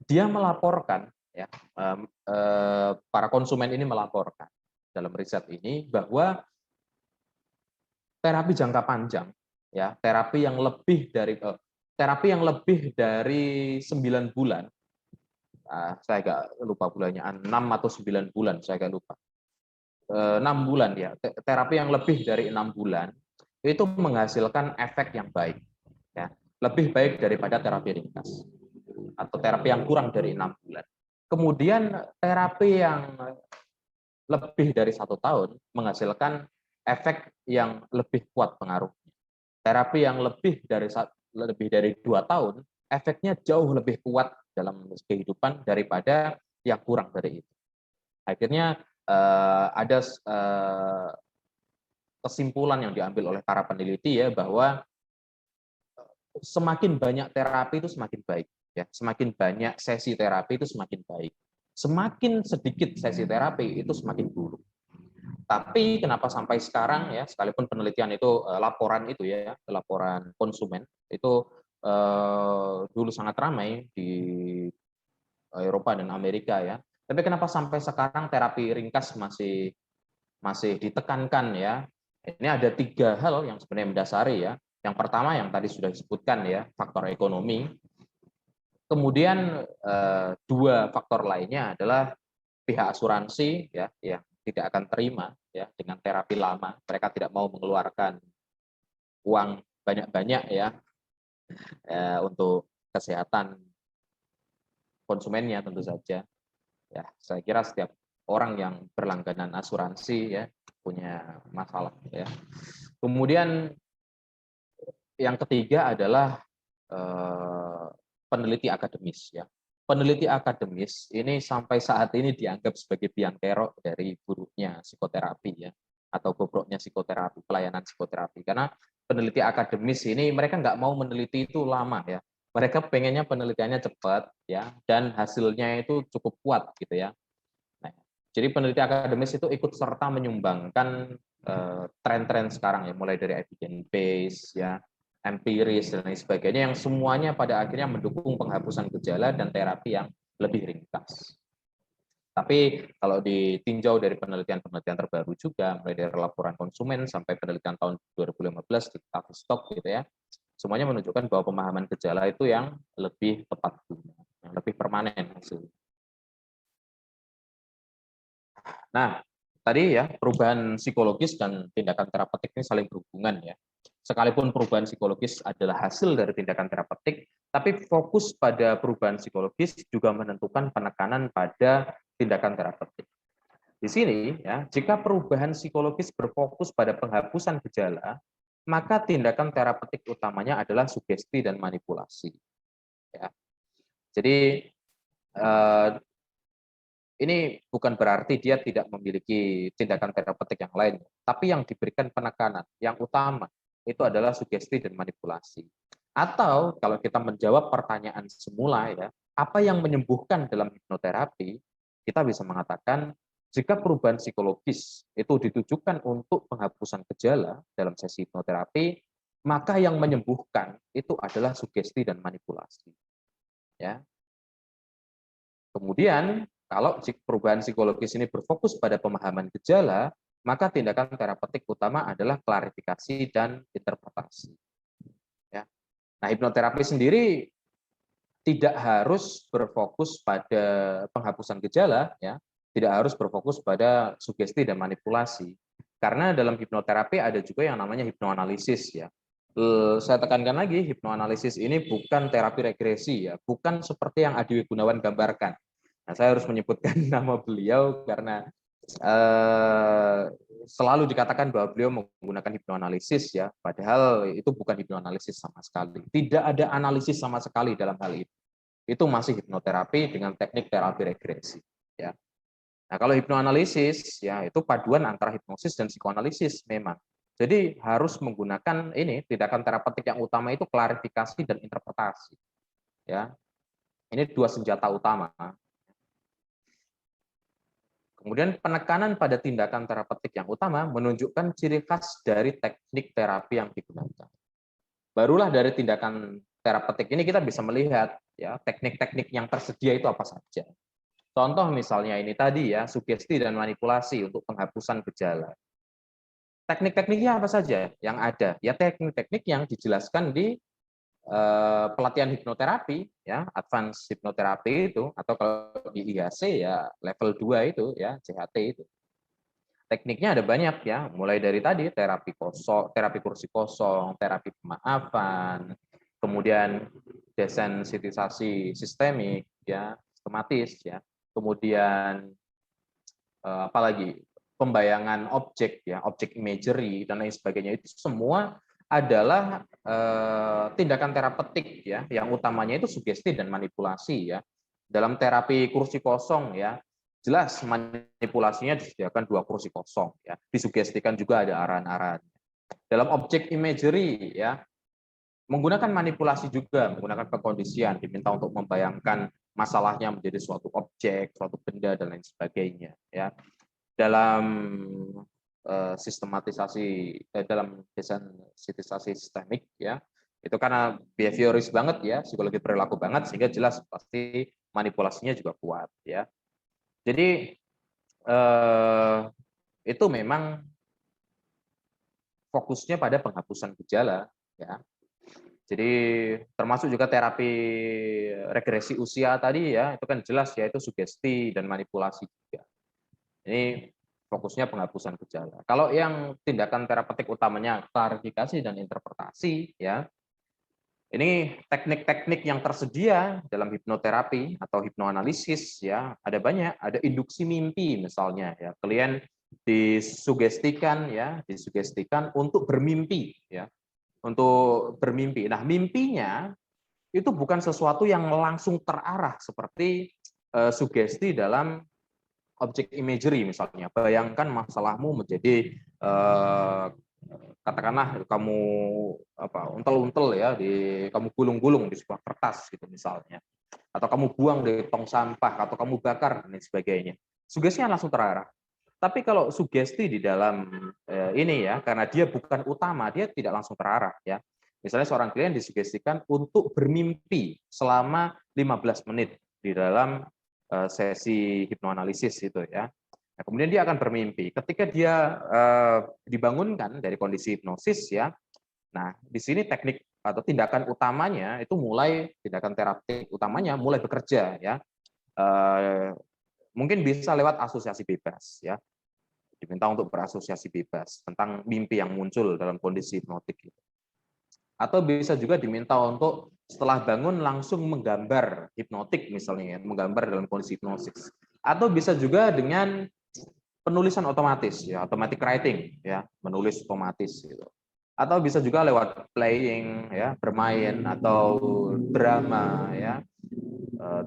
Dia melaporkan ya, para konsumen ini melaporkan dalam riset ini bahwa terapi jangka panjang ya, terapi yang lebih dari 9 bulan, saya agak lupa bulannya, 6 atau 9 bulan, saya agak lupa. 6 bulan ya, terapi yang lebih dari 6 bulan itu menghasilkan efek yang baik ya, lebih baik daripada terapi ringkas atau terapi yang kurang dari 6 bulan. Kemudian terapi yang lebih dari 1 tahun menghasilkan efek yang lebih kuat pengaruhnya. Terapi yang lebih dari 2 tahun, efeknya jauh lebih kuat dalam kehidupan daripada yang kurang dari itu. Akhirnya ada kesimpulan yang diambil oleh para peneliti ya, bahwa semakin banyak terapi itu semakin baik ya, semakin banyak sesi terapi itu semakin baik. Semakin sedikit sesi terapi itu semakin buruk. Tapi kenapa sampai sekarang ya, sekalipun penelitian itu laporan itu ya, laporan konsumen itu dulu sangat ramai di Eropa dan Amerika ya. Tapi kenapa sampai sekarang terapi ringkas masih ditekankan ya? Ini ada 3 hal yang sebenarnya mendasari ya. Yang pertama yang tadi sudah disebutkan ya, faktor ekonomi. Kemudian 2 faktor lainnya adalah pihak asuransi ya, yang tidak akan terima ya dengan terapi lama. Mereka tidak mau mengeluarkan uang banyak-banyak ya untuk kesehatan konsumennya tentu saja. Ya, saya kira setiap orang yang berlangganan asuransi ya punya masalah ya. Kemudian yang ketiga adalah peneliti akademis ya. Peneliti akademis ini sampai saat ini dianggap sebagai biang kerok dari buruknya psikoterapi ya, atau bobroknya psikoterapi, pelayanan psikoterapi. Karena peneliti akademis ini mereka nggak mau meneliti itu lama ya. Mereka pengennya penelitiannya cepat ya, dan hasilnya itu cukup kuat gitu ya. Nah, jadi peneliti akademis itu ikut serta menyumbangkan tren-tren sekarang ya, mulai dari evidence base ya, empiris dan lain sebagainya, yang semuanya pada akhirnya mendukung penghapusan gejala dan terapi yang lebih ringkas. Tapi kalau ditinjau dari penelitian-penelitian terbaru juga, mulai dari laporan konsumen sampai penelitian tahun 2015 di Tavistock gitu ya, semuanya menunjukkan bahwa pemahaman gejala itu yang lebih tepat guna, yang lebih permanen hasilnya. Nah, tadi ya, perubahan psikologis dan tindakan terapeutik ini saling berhubungan ya. Sekalipun perubahan psikologis adalah hasil dari tindakan terapeutik, tapi fokus pada perubahan psikologis juga menentukan penekanan pada tindakan terapeutik. Di sini ya, jika perubahan psikologis berfokus pada penghapusan gejala, maka tindakan terapeutik utamanya adalah sugesti dan manipulasi. Ya. Jadi ini bukan berarti dia tidak memiliki tindakan terapeutik yang lain, tapi yang diberikan penekanan yang utama itu adalah sugesti dan manipulasi. Atau kalau kita menjawab pertanyaan semula ya, apa yang menyembuhkan dalam hipnoterapi, kita bisa mengatakan Jika perubahan psikologis itu ditujukan untuk penghapusan gejala dalam sesi hipnoterapi, maka yang menyembuhkan itu adalah sugesti dan manipulasi. Ya. Kemudian, kalau perubahan psikologis ini berfokus pada pemahaman gejala, maka tindakan terapeutik utama adalah klarifikasi dan interpretasi. Ya. Nah, hipnoterapi sendiri tidak harus berfokus pada penghapusan gejala, ya, tidak harus berfokus pada sugesti dan manipulasi. Karena dalam hipnoterapi ada juga yang namanya hipnoanalisis, ya. Saya tekankan lagi, hipnoanalisis ini bukan terapi regresi, ya, bukan seperti yang Adi Gunawan gambarkan. Nah, saya harus menyebutkan nama beliau karena selalu dikatakan bahwa beliau menggunakan hipnoanalisis, ya, padahal itu bukan hipnoanalisis sama sekali. Tidak ada analisis sama sekali dalam hal itu. Itu masih hipnoterapi dengan teknik terapi regresi, ya. Nah, kalau hipnoanalisis, ya, itu paduan antara hipnosis dan psikoanalisis memang. Jadi harus menggunakan ini tindakan terapeutik yang utama itu klarifikasi dan interpretasi. Ya, ini dua senjata utama. Kemudian penekanan pada tindakan terapeutik yang utama menunjukkan ciri khas dari teknik terapi yang digunakan. Barulah dari tindakan terapeutik ini kita bisa melihat, ya, teknik-teknik yang tersedia itu apa saja. Contoh misalnya ini tadi, ya, sugesti dan manipulasi untuk penghapusan gejala. Teknik-tekniknya apa saja yang ada? Ya, teknik-teknik yang dijelaskan di pelatihan hipnoterapi, ya, advance hipnoterapi itu, atau kalau di IHC ya level 2 itu, ya, CHT itu. Tekniknya ada banyak, ya, mulai dari tadi terapi kosong, terapi kursi kosong, terapi pemaafan, kemudian desensitisasi sistemik, ya, sistematis, ya. Kemudian apalagi pembayangan objek, ya, objek imagery dan lain sebagainya, itu semua adalah tindakan terapeutik, ya, yang utamanya itu sugesti dan manipulasi, ya. Dalam terapi kursi kosong, ya, jelas manipulasinya disediakan 2 kursi kosong, ya. Disugestikan juga ada arahan-arahan. Dalam objek imagery, ya, menggunakan manipulasi juga, menggunakan pekondisian, diminta untuk membayangkan masalahnya menjadi suatu objek, suatu benda dan lain sebagainya, ya. Dalam sistematisasi, dalam desensitisasi sistemik, ya, itu karena behavioris banget, ya, psikologi perilaku banget, sehingga jelas pasti manipulasinya juga kuat, ya. Jadi itu memang fokusnya pada penghapusan gejala, ya. Jadi termasuk juga terapi regresi usia tadi, ya, itu kan jelas, ya, itu sugesti dan manipulasi juga. Ini fokusnya penghapusan gejala. Kalau yang tindakan terapeutik utamanya klarifikasi dan interpretasi, ya, ini teknik-teknik yang tersedia dalam hipnoterapi atau hipnoanalisis, ya, ada banyak. Ada induksi mimpi misalnya, ya, klien disugestikan, ya, disugestikan untuk bermimpi, ya, untuk bermimpi. Nah, mimpinya itu bukan sesuatu yang langsung terarah seperti sugesti dalam objek imagery misalnya. Bayangkan masalahmu menjadi katakanlah kamu untel-untel, ya, kamu gulung-gulung di sebuah kertas gitu misalnya. Atau kamu buang di tong sampah, atau kamu bakar dan sebagainya. Sugestinya langsung terarah. Tapi kalau sugesti di dalam ini, ya, karena dia bukan utama, dia tidak langsung terarah, ya. Misalnya seorang klien disugestikan untuk bermimpi selama 15 menit di dalam sesi hipnoanalisis itu, ya. Nah, kemudian dia akan bermimpi. Ketika dia dibangunkan dari kondisi hipnosis, ya. Nah, di sini teknik atau tindakan utamanya itu tindakan terapeutik utamanya mulai bekerja, ya. Mungkin bisa lewat asosiasi bebas, ya. Diminta untuk berasosiasi bebas tentang mimpi yang muncul dalam kondisi hipnotik itu. Atau bisa juga diminta untuk setelah bangun langsung menggambar hipnotik misalnya, ya, menggambar dalam kondisi hipnosis. Atau bisa juga dengan penulisan otomatis, ya, automatic writing, ya, menulis otomatis gitu. Atau bisa juga lewat playing, ya, bermain, atau drama, ya,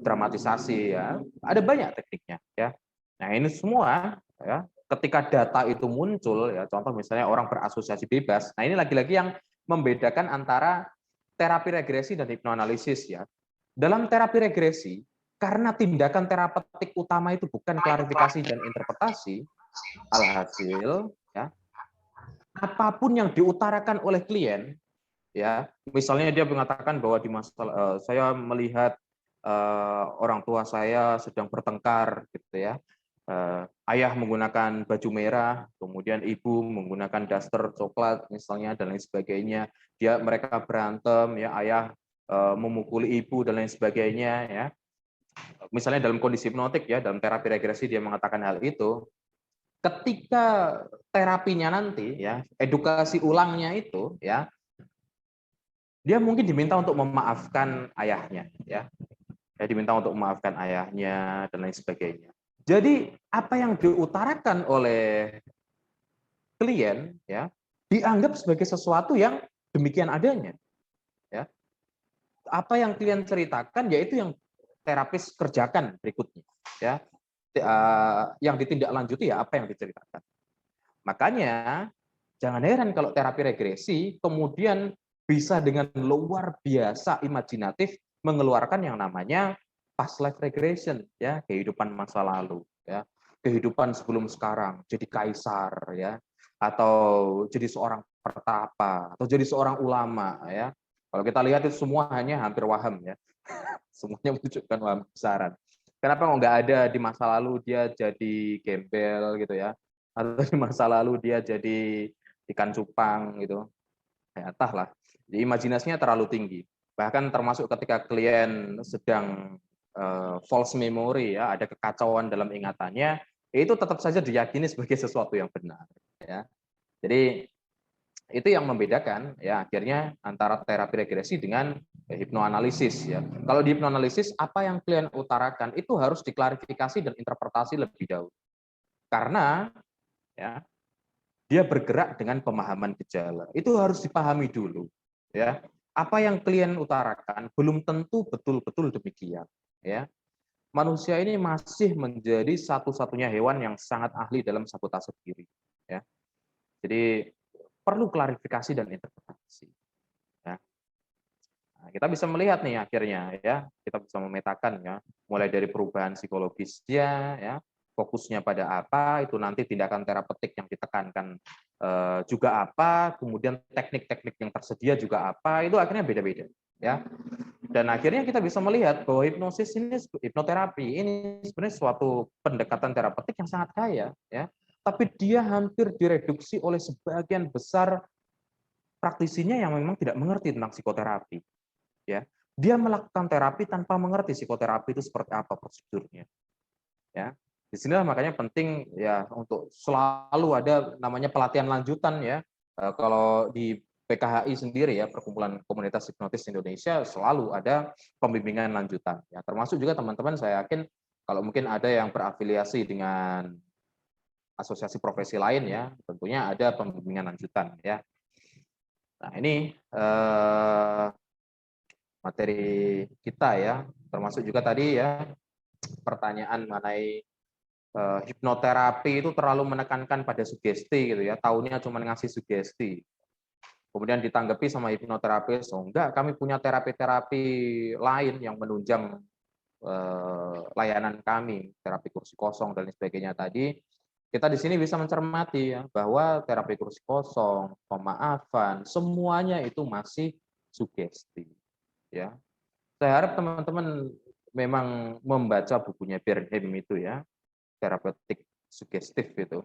dramatisasi, ya. Ada banyak tekniknya, ya. Nah, ini semua, ya, ketika data itu muncul, ya, contoh misalnya orang berasosiasi bebas. Nah, ini lagi-lagi yang membedakan antara terapi regresi dan hipnoanalisis, ya. Dalam terapi regresi, karena tindakan terapeutik utama itu bukan klarifikasi dan interpretasi, alhasil ya apapun yang diutarakan oleh klien, ya misalnya dia mengatakan bahwa di masalah saya melihat orang tua saya sedang bertengkar gitu ya. Ayah menggunakan baju merah, kemudian ibu menggunakan daster coklat misalnya dan lain sebagainya. Mereka berantem ya, ayah memukuli ibu dan lain sebagainya ya. Misalnya dalam kondisi hipnotik ya, dalam terapi regresi dia mengatakan hal itu. Ketika terapinya nanti ya, edukasi ulangnya itu ya, dia mungkin diminta untuk memaafkan ayahnya ya. Ya diminta untuk memaafkan ayahnya dan lain sebagainya. Jadi apa yang diutarakan oleh klien ya dianggap sebagai sesuatu yang demikian adanya. Ya. Apa yang klien ceritakan yaitu yang terapis kerjakan berikutnya. Ya. Yang ditindaklanjuti ya apa yang diceritakan. Makanya jangan heran kalau terapi regresi kemudian bisa dengan luar biasa imajinatif mengeluarkan yang namanya past life regression ya, kehidupan masa lalu ya, kehidupan sebelum sekarang jadi kaisar ya, atau jadi seorang pertapa atau jadi seorang ulama ya. Kalau kita lihat itu semua hanya hampir waham ya. Semuanya menunjukkan waham besaran. Kenapa nggak ada di masa lalu dia jadi gembel gitu ya, atau di masa lalu dia jadi ikan cupang gitu, ya entahlah. Jadi imajinasinya terlalu tinggi. Bahkan termasuk ketika klien sedang false memory ya, ada kekacauan dalam ingatannya, itu tetap saja diyakini sebagai sesuatu yang benar. Ya. Jadi itu yang membedakan ya akhirnya antara terapi regresi dengan hipnoanalisis ya. Kalau di hipnoanalisis apa yang klien utarakan itu harus diklarifikasi dan interpretasi lebih dahulu. Karena ya dia bergerak dengan pemahaman gejala. Itu harus dipahami dulu ya. Apa yang klien utarakan belum tentu betul-betul demikian ya. Manusia ini masih menjadi satu-satunya hewan yang sangat ahli dalam sabotase diri ya. Jadi perlu klarifikasi dan interpretasi. Ya. Nah, kita bisa melihat nih akhirnya ya, kita bisa memetakan ya, mulai dari perubahan psikologisnya ya, fokusnya pada apa, itu nanti tindakan terapeutik yang ditekankan juga apa, kemudian teknik-teknik yang tersedia juga apa, itu akhirnya beda-beda ya. Dan akhirnya kita bisa melihat bahwa hipnosis ini, hipnoterapi ini sebenarnya suatu pendekatan terapeutik yang sangat kaya ya. Tapi dia hampir direduksi oleh sebagian besar praktisinya yang memang tidak mengerti tentang psikoterapi. Ya, dia melakukan terapi tanpa mengerti psikoterapi itu seperti apa prosedurnya. Ya, di sinilah makanya penting ya untuk selalu ada namanya pelatihan lanjutan ya. Kalau di PKHI sendiri ya, Perkumpulan Komunitas Hipnotis Indonesia, selalu ada pembimbingan lanjutan. Ya, termasuk juga teman-teman saya yakin kalau mungkin ada yang berafiliasi dengan asosiasi profesi lain ya, tentunya ada pembimbingan lanjutan ya. Nah ini materi kita ya, termasuk juga tadi ya pertanyaan mengenai hipnoterapi itu terlalu menekankan pada sugesti gitu ya, taunya cuma ngasih sugesti. Kemudian ditanggapi sama hipnoterapis, oh enggak, kami punya terapi-terapi lain yang menunjang layanan kami, terapi kursi kosong dan lain sebagainya tadi. Kita di sini bisa mencermati ya bahwa terapi kursi kosong, pemaafan, semuanya itu masih sugesti. Ya, saya harap teman-teman memang membaca bukunya Bernheim itu ya, terapeutik sugestif itu,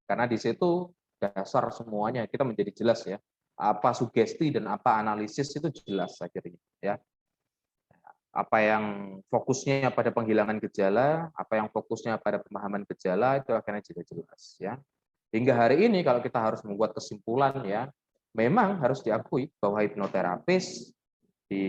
karena di situ dasar semuanya kita menjadi jelas ya, apa sugesti dan apa analisis itu jelas akhirnya ya. Apa yang fokusnya pada penghilangan gejala, apa yang fokusnya pada pemahaman gejala, itu akhirnya jadi jelas ya. Hingga hari ini kalau kita harus membuat kesimpulan ya, memang harus diakui bahwa hipnoterapis di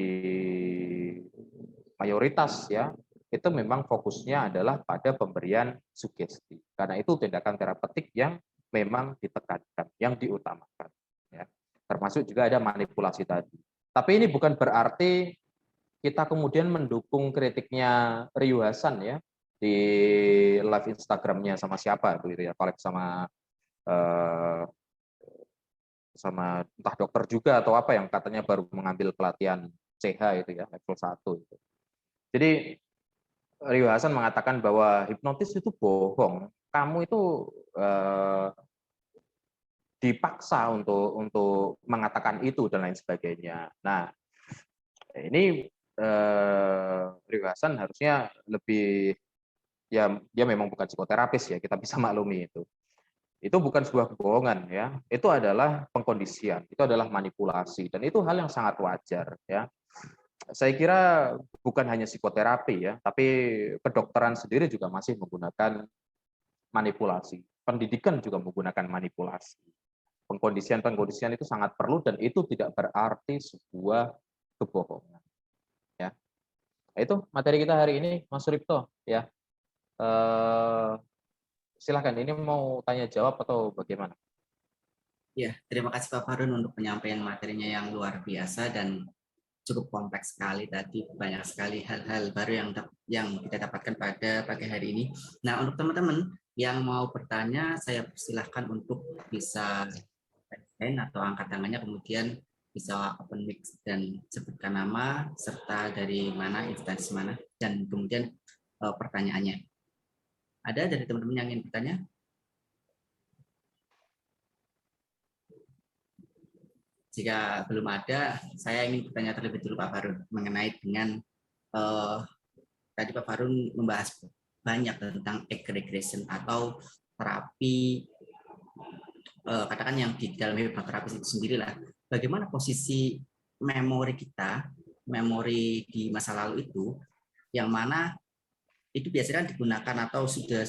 mayoritas ya, itu memang fokusnya adalah pada pemberian sugesti. Karena itu tindakan terapeutik yang memang ditekankan, yang diutamakan ya. Termasuk juga ada manipulasi tadi. Tapi ini bukan berarti kita kemudian mendukung kritiknya Ryu Hasan ya di live Instagramnya sama siapa begitu ya, Kolek sama sama entah dokter juga atau apa yang katanya baru mengambil pelatihan CH itu ya level 1 itu. Jadi Rio Hasan mengatakan bahwa hipnotis itu bohong. Kamu itu dipaksa untuk mengatakan itu dan lain sebagainya. Nah, ini Rio Hasan harusnya lebih, ya dia memang bukan psikoterapis ya, kita bisa maklumi itu. Itu bukan sebuah kebohongan ya, itu adalah pengkondisian, itu adalah manipulasi dan itu hal yang sangat wajar ya. Saya kira bukan hanya psikoterapi ya, tapi kedokteran sendiri juga masih menggunakan manipulasi. Pendidikan juga menggunakan manipulasi. Pengkondisian itu sangat perlu dan itu tidak berarti sebuah kebohongan. Ya, itu materi kita hari ini, Mas Suripto. Ya, silahkan. Ini mau tanya jawab atau bagaimana? Ya, terima kasih Pak Farun untuk penyampaian materinya yang luar biasa dan cukup kompleks sekali tadi, banyak sekali hal-hal baru yang kita dapatkan pada pagi hari ini. Nah, untuk teman-teman yang mau bertanya, saya persilahkan untuk bisa atau angkat tangannya, kemudian bisa open mic dan sebutkan nama serta dari mana, instansi mana, dan kemudian pertanyaannya. Ada dari teman-teman yang ingin bertanya? Jika belum ada, saya ingin bertanya terlebih dulu Pak Farun mengenai dengan tadi Pak Farun membahas banyak tentang egg regression atau terapi katakan yang di dalam hipnoterapis itu sendiri lah. Bagaimana posisi memori kita, memori di masa lalu itu, yang mana itu biasanya digunakan atau sudah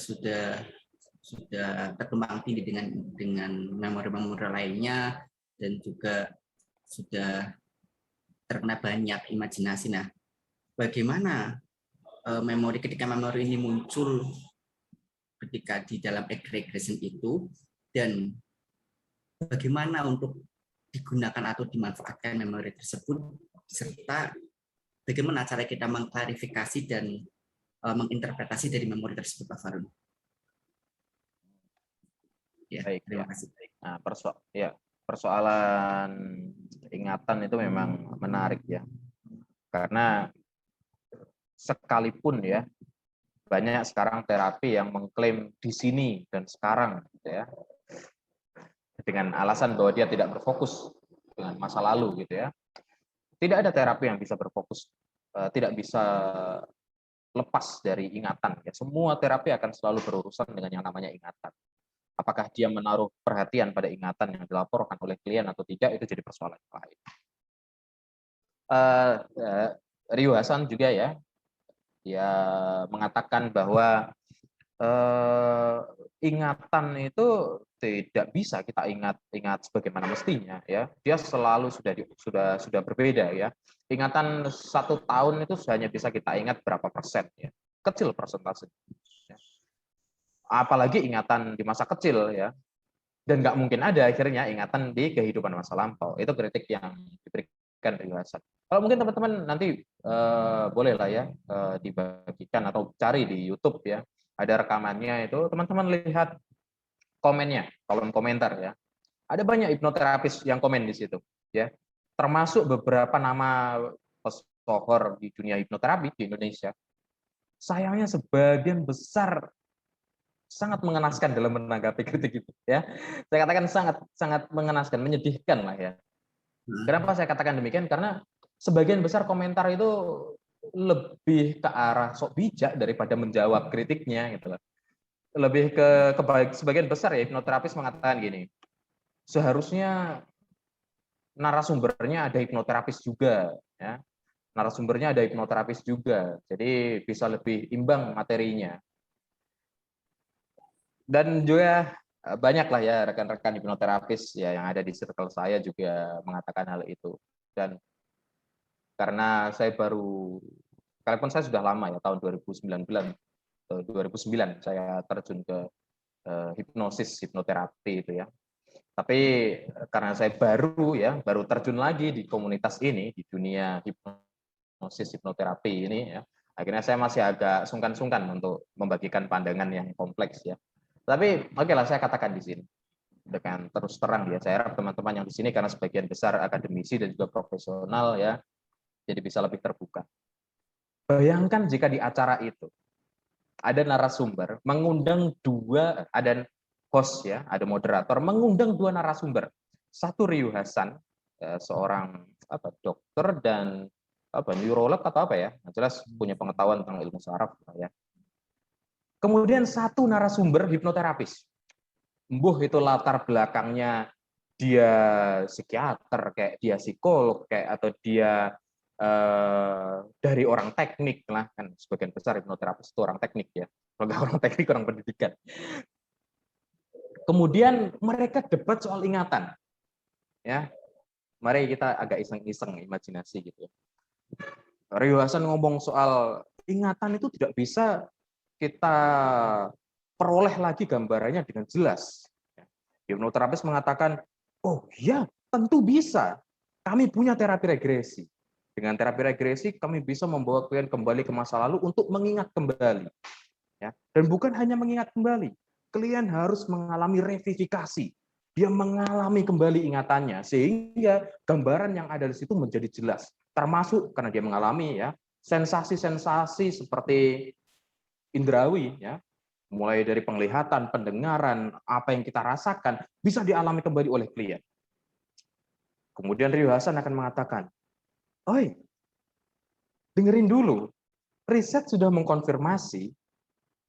berkembang tinggi dengan memori-memori lainnya dan juga sudah terkena banyak imajinasi. Nah, bagaimana memori ketika memori ini muncul ketika di dalam egg regression itu, dan bagaimana untuk digunakan atau dimanfaatkan memori tersebut, serta bagaimana cara kita mengklarifikasi dan menginterpretasi dari memori tersebut, Pak Farun. Ya, baik, terima ya. kasih. Nah, persoalan ingatan itu memang menarik ya, karena sekalipun ya banyak sekarang terapi yang mengklaim di sini dan sekarang gitu ya, dengan alasan bahwa dia tidak berfokus dengan masa lalu gitu ya. Tidak ada terapi yang bisa berfokus, tidak bisa lepas dari ingatan ya. Semua terapi akan selalu berurusan dengan yang namanya ingatan. Apakah dia menaruh perhatian pada ingatan yang dilaporkan oleh klien atau tidak, itu jadi persoalan lain. Rio Hasan juga ya, dia mengatakan bahwa ingatan itu tidak bisa kita ingat sebagaimana mestinya ya. Dia selalu sudah berbeda ya. Ingatan 1 tahun itu hanya bisa kita ingat berapa persen ya. Kecil persentase. Ya. Apalagi ingatan di masa kecil ya. Dan nggak mungkin ada akhirnya ingatan di kehidupan masa lampau. Itu kritik yang diberikan Rio Hasan. Kalau mungkin teman-teman nanti boleh lah ya dibagikan atau cari di YouTube ya. Ada rekamannya itu, teman-teman lihat komennya, kolom komentar ya. Ada banyak hipnoterapis yang komen di situ ya. Termasuk beberapa nama pesohor di dunia hipnoterapi di Indonesia. Sayangnya sebagian besar sangat mengenaskan dalam menanggapi kritik itu ya. Saya katakan sangat mengenaskan, menyedihkan lah ya. Kenapa saya katakan demikian? Karena sebagian besar komentar itu lebih ke arah sok bijak daripada menjawab kritiknya gitu loh. Lebih ke sebagian besar ya hipnoterapis mengatakan gini, seharusnya narasumbernya ada hipnoterapis juga ya. Narasumbernya ada hipnoterapis juga. Jadi bisa lebih imbang materinya. Dan juga banyak lah ya rekan-rekan hipnoterapis ya yang ada di circle saya juga mengatakan hal itu. Dan karena saya sekalipun saya sudah lama ya, tahun 2009 saya terjun ke hipnoterapi itu ya. Tapi karena saya baru terjun lagi di komunitas ini, di dunia hipnoterapi ini ya, akhirnya saya masih agak sungkan-sungkan untuk membagikan pandangan yang kompleks ya. Tapi oke lah, saya katakan di sini dengan terus terang ya. Saya harap teman-teman yang di sini karena sebagian besar akademisi dan juga profesional ya, jadi bisa lebih terbuka. Bayangkan jika di acara itu ada narasumber mengundang ada host ya, ada moderator mengundang 2 narasumber. Satu Ryu Hasan, seorang dokter dan neurolog atau apa ya, jelas punya pengetahuan tentang ilmu saraf ya. Kemudian satu narasumber hipnoterapis. Itu latar belakangnya dia psikiater, kayak dia psikolog, kayak atau dia dari orang teknik lah, kan sebagian besar hipnoterapis itu orang teknik ya, kalau orang teknik orang pendidikan. Kemudian mereka debat soal ingatan, ya. Mari kita agak iseng-iseng imajinasi gitu. Ryu Hasan ngomong soal ingatan itu tidak bisa kita peroleh lagi gambarannya dengan jelas. Hipnoterapis mengatakan, oh ya tentu bisa. Kami punya terapi regresi. Dengan terapi regresi kami bisa membawa klien kembali ke masa lalu untuk mengingat kembali. Ya. Dan bukan hanya mengingat kembali, klien harus mengalami revivifikasi. Dia mengalami kembali ingatannya sehingga gambaran yang ada di situ menjadi jelas. Termasuk karena dia mengalami ya sensasi-sensasi seperti indrawi ya, mulai dari penglihatan, pendengaran, apa yang kita rasakan bisa dialami kembali oleh klien. Kemudian Ryu Hasan akan mengatakan, "Oi, dengerin dulu. Riset sudah mengkonfirmasi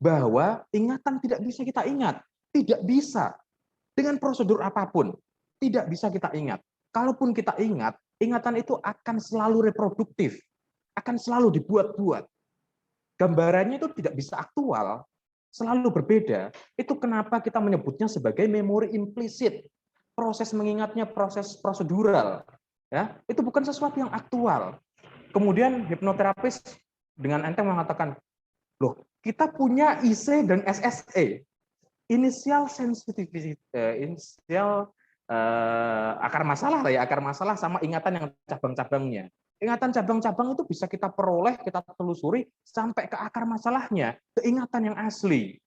bahwa ingatan tidak bisa kita ingat, tidak bisa dengan prosedur apapun, tidak bisa kita ingat. Kalaupun kita ingat, ingatan itu akan selalu reproduktif, akan selalu dibuat-buat. Gambarannya itu tidak bisa aktual, selalu berbeda. Itu kenapa kita menyebutnya sebagai memori implisit. Proses mengingatnya proses prosedural. Ya, itu bukan sesuatu yang aktual. Kemudian hipnoterapis dengan enteng mengatakan, loh, kita punya IC dan SSE. Inisial sensitivity, inisial akar masalah lah ya, akar masalah sama ingatan yang cabang-cabangnya. Ingatan cabang-cabang itu bisa kita peroleh, kita telusuri sampai ke akar masalahnya, ke ingatan yang asli.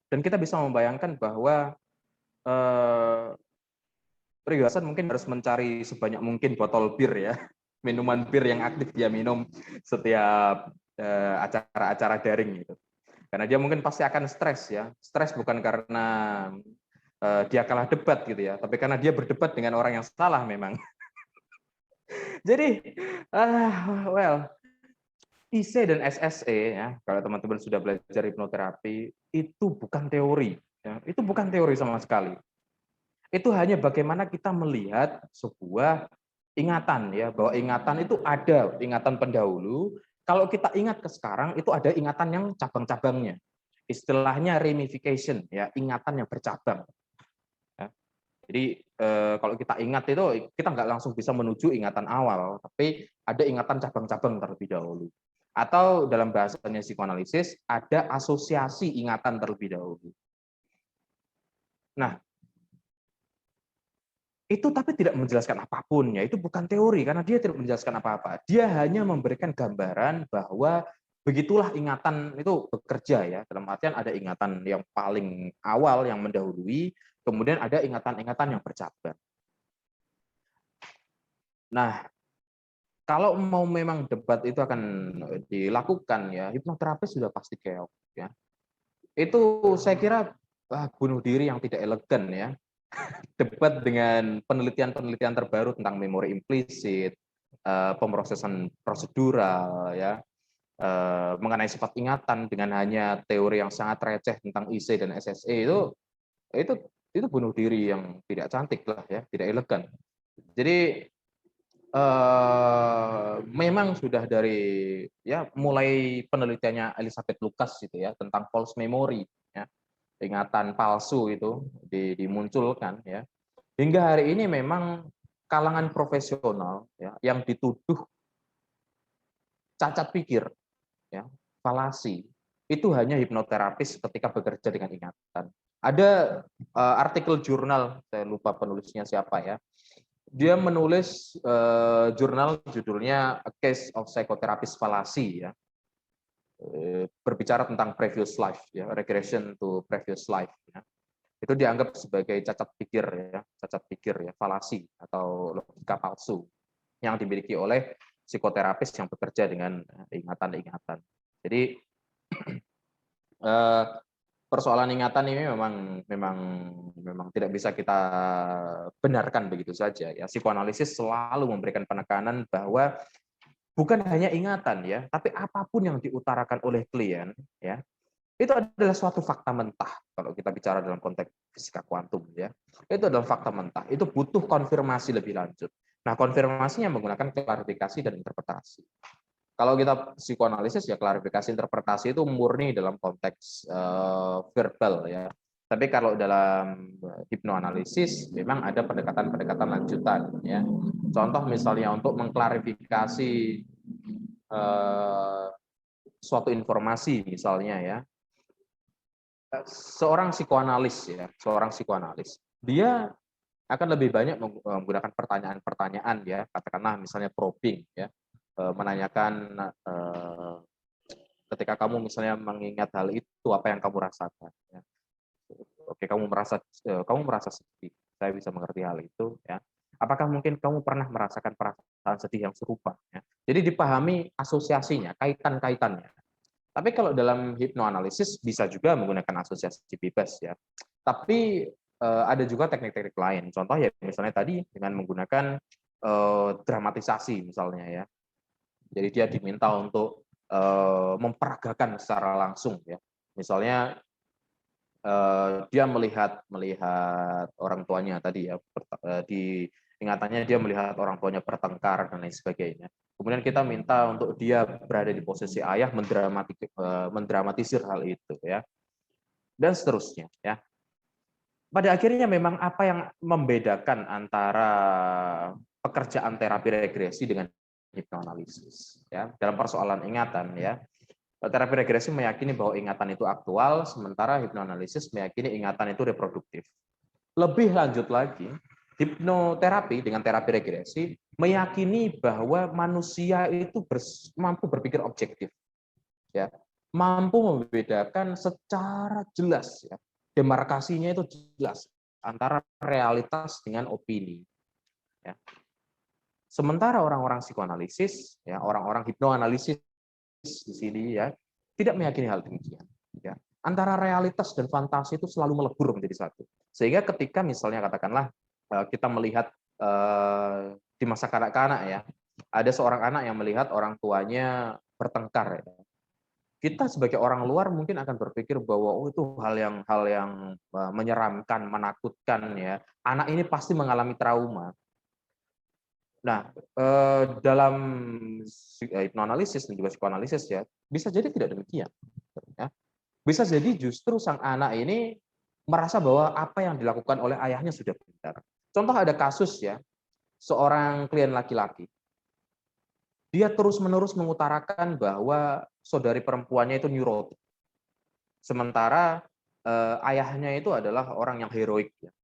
Dan kita bisa membayangkan bahwa Ryu Hasan mungkin harus mencari sebanyak mungkin botol bir ya, minuman bir yang aktif dia minum setiap acara-acara daring gitu. Karena dia mungkin pasti akan stres ya. Stres bukan karena dia kalah debat gitu ya, tapi karena dia berdebat dengan orang yang salah memang. Jadi, IC dan SSE ya, kalau teman-teman sudah belajar hipnoterapi, itu bukan teori, ya. Itu bukan teori sama sekali. Itu hanya bagaimana kita melihat sebuah ingatan ya, bahwa ingatan itu ada ingatan pendahulu. Kalau kita ingat ke sekarang, itu ada ingatan yang cabang-cabangnya. Istilahnya ramification ya, ingatan yang bercabang. Ya. Jadi kalau kita ingat itu kita nggak langsung bisa menuju ingatan awal, tapi ada ingatan cabang-cabang terlebih dahulu. Atau dalam bahasanya psikoanalisis ada asosiasi ingatan terlebih dahulu. Nah, itu tapi tidak menjelaskan apapun ya, itu bukan teori karena dia tidak menjelaskan apa-apa. Dia hanya memberikan gambaran bahwa begitulah ingatan itu bekerja ya, dalam artian ada ingatan yang paling awal yang mendahului, kemudian ada ingatan-ingatan yang bercabang. Nah, kalau mau memang debat itu akan dilakukan ya, hipnoterapis sudah pasti keok ya. Itu saya kira bunuh diri yang tidak elegan ya. Debat dengan penelitian-penelitian terbaru tentang memori implisit, pemrosesan prosedural ya, mengenai sifat ingatan dengan hanya teori yang sangat receh tentang IC dan SSE itu bunuh diri yang tidak cantik lah ya, tidak elegan. Jadi memang sudah dari ya mulai penelitiannya Elizabeth Lucas gitu ya tentang false memory ya, ingatan palsu itu dimunculkan ya. Hingga hari ini memang kalangan profesional ya yang dituduh cacat pikir ya, falasi, itu hanya hipnoterapis ketika bekerja dengan ingatan. Ada artikel jurnal, saya lupa penulisnya siapa ya. Dia menulis jurnal judulnya A Case of Psychotherapist Fallacy ya. Berbicara tentang previous life ya, regression to previous life ya. Itu dianggap sebagai cacat pikir ya, falasi atau logika palsu yang dimiliki oleh psikoterapis yang bekerja dengan ingatan-ingatan. Jadi persoalan ingatan ini memang tidak bisa kita benarkan begitu saja ya. Psikoanalisis selalu memberikan penekanan bahwa bukan hanya ingatan ya, tapi apapun yang diutarakan oleh klien ya, itu adalah suatu fakta mentah. Kalau kita bicara dalam konteks fisika kuantum ya, itu adalah fakta mentah. Itu butuh konfirmasi lebih lanjut. Nah, konfirmasinya menggunakan klarifikasi dan interpretasi. Kalau kita psikoanalisis ya klarifikasi interpretasi itu murni dalam konteks verbal ya. Tapi kalau dalam hipnoanalisis memang ada pendekatan-pendekatan lanjutan ya. Contoh misalnya untuk mengklarifikasi suatu informasi misalnya ya. Seorang psikoanalis, dia akan lebih banyak menggunakan pertanyaan-pertanyaan ya, katakanlah misalnya probing ya. Menanyakan ketika kamu misalnya mengingat hal itu apa yang kamu rasakan ya. Oke, kamu merasa sedih, saya bisa mengerti hal itu ya. Apakah mungkin kamu pernah merasakan perasaan sedih yang serupa ya. Jadi dipahami asosiasinya, kaitan-kaitannya. Tapi kalau dalam hipnoanalisis bisa juga menggunakan asosiasi bebas ya. Tapi ada juga teknik-teknik lain, contoh ya misalnya tadi dengan menggunakan dramatisasi misalnya ya. Jadi dia diminta untuk memperagakan secara langsung ya. Misalnya dia melihat orang tuanya tadi ya, di ingatannya dia melihat orang tuanya bertengkar dan lain sebagainya. Kemudian kita minta untuk dia berada di posisi ayah, mendramatisir hal itu ya. Dan seterusnya ya. Pada akhirnya memang apa yang membedakan antara pekerjaan terapi regresi dengan hipnoanalisis ya, dalam persoalan ingatan ya. Terapi regresi meyakini bahwa ingatan itu aktual, sementara hipnoanalisis meyakini ingatan itu reproduktif. Lebih lanjut lagi, hipnoterapi dengan terapi regresi meyakini bahwa manusia itu mampu berpikir objektif ya, mampu membedakan secara jelas ya, demarkasinya itu jelas antara realitas dengan opini ya. Sementara orang-orang psikoanalisis, ya, orang-orang hipnoanalisis di sini ya tidak meyakini hal demikian. Ya. Antara realitas dan fantasi itu selalu melebur menjadi satu. Sehingga ketika misalnya katakanlah kita melihat di masa kanak-kanak ya, ada seorang anak yang melihat orang tuanya bertengkar. Ya. Kita sebagai orang luar mungkin akan berpikir bahwa oh, itu hal yang menyeramkan, menakutkan ya. Anak ini pasti mengalami trauma. Nah, dalam hipnoanalisis dan juga psikoanalisis ya, bisa jadi tidak demikian. Ya. Bisa jadi justru sang anak ini merasa bahwa apa yang dilakukan oleh ayahnya sudah benar. Contoh ada kasus ya, seorang klien laki-laki. Dia terus-menerus mengutarakan bahwa saudari perempuannya itu neurotik. Sementara ayahnya itu adalah orang yang heroik. Ya.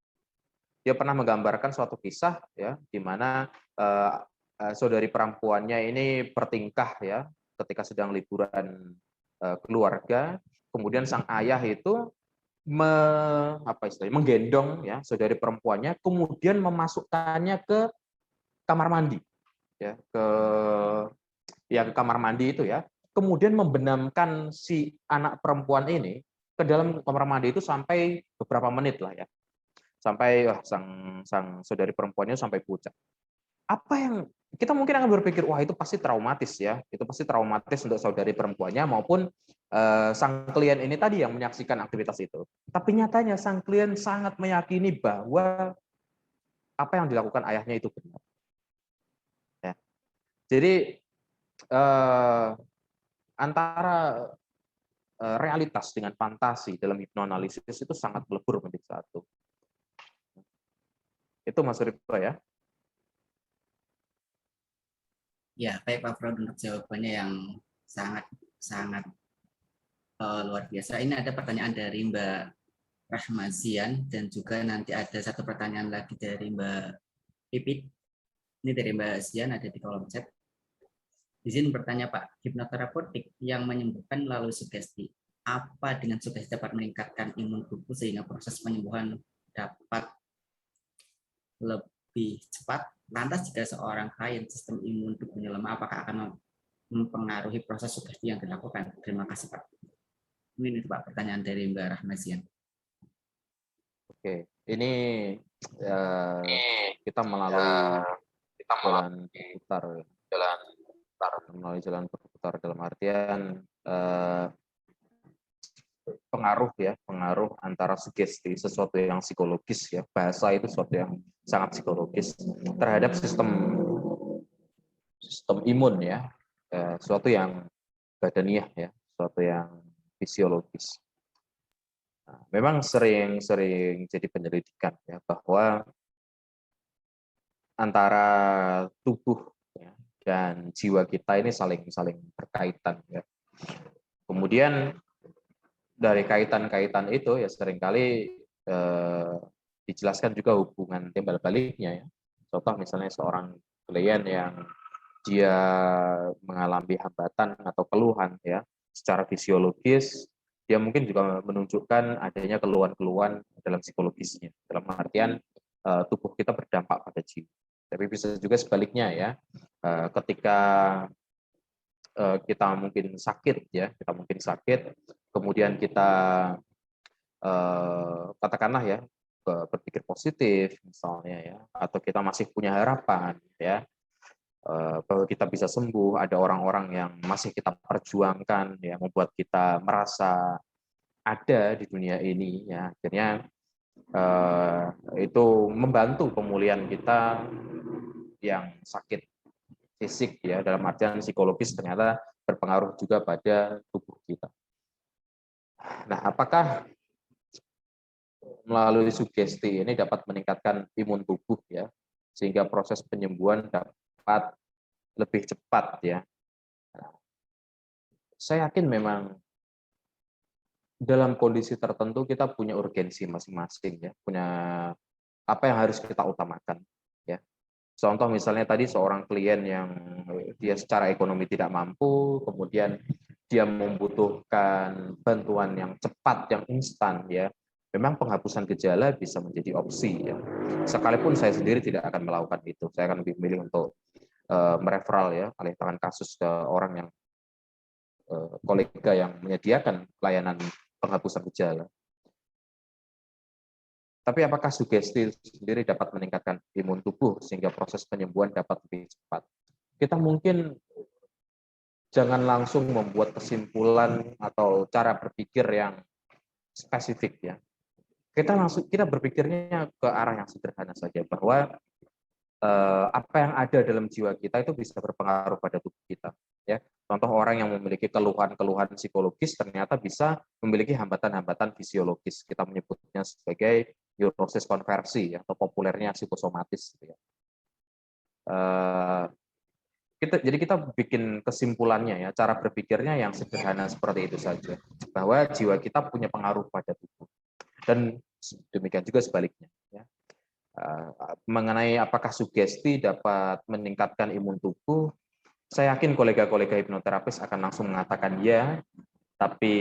Dia pernah menggambarkan suatu kisah ya di mana saudari perempuannya ini bertingkah ya ketika sedang liburan keluarga, kemudian sang ayah itu menggendong ya saudari perempuannya, kemudian memasukkannya ke kamar mandi ya ke kamar mandi itu ya, kemudian membenamkan si anak perempuan ini ke dalam kamar mandi itu sampai beberapa menit lah ya. Sampai sang saudari perempuannya sampai pucat. Apa yang kita mungkin akan berpikir, wah itu pasti traumatis ya, itu pasti traumatis untuk saudari perempuannya maupun sang klien ini tadi yang menyaksikan aktivitas itu. Tapi nyatanya sang klien sangat meyakini bahwa apa yang dilakukan ayahnya itu benar. Ya. Jadi antara realitas dengan fantasi dalam hipnoanalisis itu sangat melebur menjadi satu. Itu Mas Rifko ya. Ya, baik Pak Frod untuk jawabannya yang sangat luar biasa. Ini ada pertanyaan dari Mbak Rahmazian dan juga nanti ada satu pertanyaan lagi dari Mbak Pipit. Ini dari Mbak Zian ada di kolom chat. Izin bertanya Pak, hipnoterapeutik yang menyembuhkan melalui sugesti, apa dengan sugesti dapat meningkatkan imun tubuh sehingga proses penyembuhan dapat lebih lebih cepat. Lantas jika seorang klien sistem imun tubuhnya lemah, apakah akan mempengaruhi proses sugesti yang dilakukan? Terima kasih Pak. Ini Pak pertanyaan dari Mbak Rahmasian. Oke, ini kita melalui jalan berputar dalam artian pengaruh antara sugesti, sesuatu yang psikologis ya, bahasa itu sesuatu yang sangat psikologis terhadap sistem imun ya, sesuatu yang badaniah ya, sesuatu yang fisiologis. Nah, memang sering jadi penyelidikan ya bahwa antara tubuh ya, dan jiwa kita ini saling berkaitan ya. Kemudian dari kaitan-kaitan itu ya seringkali dijelaskan juga hubungan timbal baliknya ya. Contoh misalnya seorang klien yang dia mengalami hambatan atau keluhan ya secara fisiologis, dia mungkin juga menunjukkan adanya keluhan-keluhan dalam psikologisnya. Dalam artian tubuh kita berdampak pada jiwa. Tapi bisa juga sebaliknya ya, ketika kita mungkin sakit ya, kemudian kita katakanlah ya berpikir positif misalnya ya, atau kita masih punya harapan ya bahwa kita bisa sembuh, ada orang-orang yang masih kita perjuangkan ya, membuat kita merasa ada di dunia ini ya, akhirnya itu membantu pemulihan kita yang sakit fisik ya, dalam artian psikologis ternyata berpengaruh juga pada tubuh kita. Nah, apakah melalui sugesti ini dapat meningkatkan imun tubuh ya, sehingga proses penyembuhan dapat lebih cepat ya? Saya yakin memang dalam kondisi tertentu kita punya urgensi masing-masing ya, punya apa yang harus kita utamakan ya. Contoh misalnya tadi seorang klien yang dia secara ekonomi tidak mampu, kemudian dia membutuhkan bantuan yang cepat, yang instan ya. Memang penghapusan gejala bisa menjadi opsi ya. Sekalipun saya sendiri tidak akan melakukan itu, saya akan lebih memilih untuk mereferal ya, alih tangan kasus ke orang yang kolega yang menyediakan pelayanan penghapusan gejala. Tapi apakah sugesti sendiri dapat meningkatkan imun tubuh sehingga proses penyembuhan dapat lebih cepat? Kita mungkin jangan langsung membuat kesimpulan atau cara berpikir yang spesifik ya. Kita berpikirnya ke arah yang sederhana saja, bahwa apa yang ada dalam jiwa kita itu bisa berpengaruh pada tubuh kita ya. Contoh orang yang memiliki keluhan-keluhan psikologis ternyata bisa memiliki hambatan-hambatan fisiologis, kita menyebutnya sebagai neurosis konversi atau populernya psikosomatis gitu ya. Jadi kita bikin kesimpulannya ya, cara berpikirnya yang sederhana seperti itu saja, bahwa jiwa kita punya pengaruh pada tubuh, dan demikian juga sebaliknya ya. Mengenai apakah sugesti dapat meningkatkan imun tubuh, saya yakin kolega-kolega hipnoterapis akan langsung mengatakan ya, tapi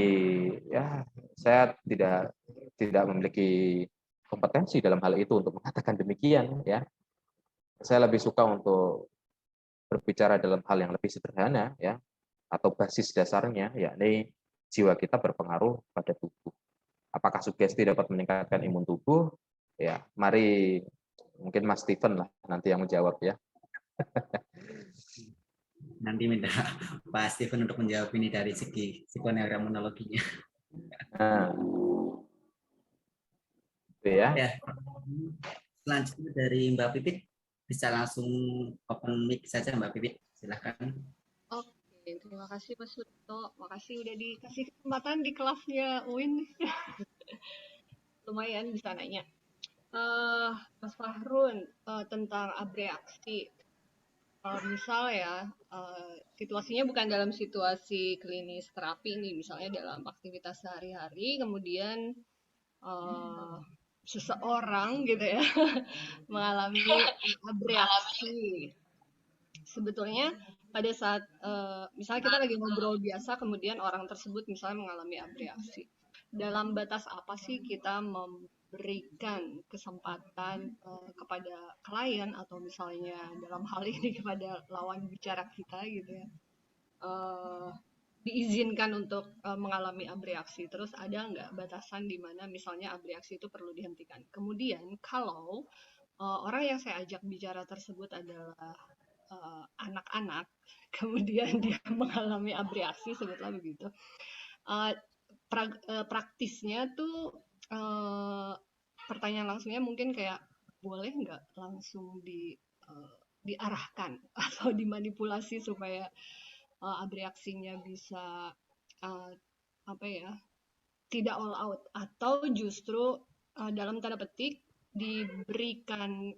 ya saya tidak memiliki kompetensi dalam hal itu untuk mengatakan demikian ya. Saya lebih suka untuk berbicara dalam hal yang lebih sederhana ya, atau basis dasarnya yakni jiwa kita berpengaruh pada tubuh. Apakah sugesti dapat meningkatkan imun tubuh? Ya, mari mungkin Mas Steven lah nanti yang menjawab ya. Nanti minta Pak Steven untuk menjawab ini dari segi psikoneuroimunologinya. Nah, itu ya. Selanjutnya dari Mbak Pipit, bisa langsung open mic saja Mbak Pipit, silakan. Oke, terima kasih Mas Surto, makasih udah dikasih kesempatan di kelasnya UIN. Lumayan bisa nanya. Mas Fahrun, tentang abreaksi. Misal ya, situasinya bukan dalam situasi klinis terapi nih, misalnya dalam aktivitas sehari-hari, kemudian seseorang gitu ya mengalami abreaksi. Sebetulnya pada saat misalnya kita lagi ngobrol biasa, kemudian orang tersebut misalnya mengalami abreaksi. Dalam batas apa sih kita berikan kesempatan kepada klien atau misalnya dalam hal ini kepada lawan bicara kita gitu ya, diizinkan untuk mengalami abreaksi. Terus ada nggak batasan di mana misalnya abreaksi itu perlu dihentikan. Kemudian kalau orang yang saya ajak bicara tersebut adalah anak-anak, kemudian dia mengalami abreaksi, sebutlah begitu. Praktisnya tuh pertanyaan langsungnya mungkin kayak boleh nggak langsung diarahkan atau dimanipulasi supaya abreaksinya bisa apa ya, tidak all out, atau justru dalam tanda petik diberikan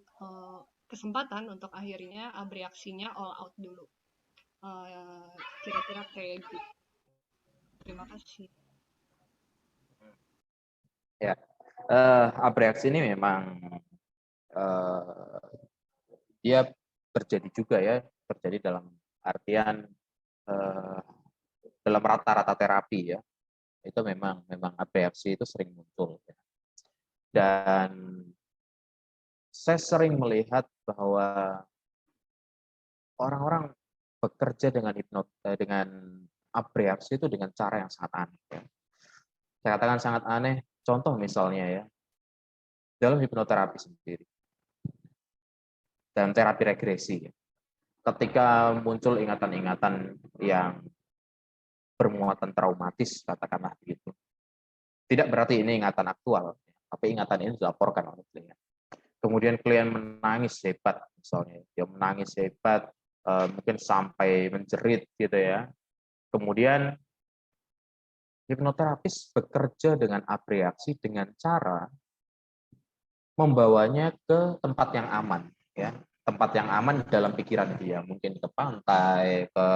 kesempatan untuk akhirnya abreaksinya all out dulu. Kira-kira kayak gitu. Terima kasih. Ya, abreaksi ini memang dia terjadi juga ya, terjadi dalam artian dalam rata-rata terapi ya, itu memang abreaksi itu sering muncul. Ya. Dan saya sering melihat bahwa orang-orang bekerja dengan abreaksi itu dengan cara yang sangat aneh. Ya. Saya katakan sangat aneh. Contoh misalnya ya, dalam hipnoterapi sendiri dan terapi regresi, ya, ketika muncul ingatan-ingatan yang bermuatan traumatis, katakanlah begitu, tidak berarti ini ingatan aktual, tapi ingatan ini dilaporkan oleh klien. Kemudian klien menangis hebat, misalnya dia menangis hebat, mungkin sampai menjerit gitu ya. Kemudian hipnoterapis bekerja dengan abreaksi dengan cara membawanya ke tempat yang aman, ya, tempat yang aman dalam pikiran dia, mungkin ke pantai, ke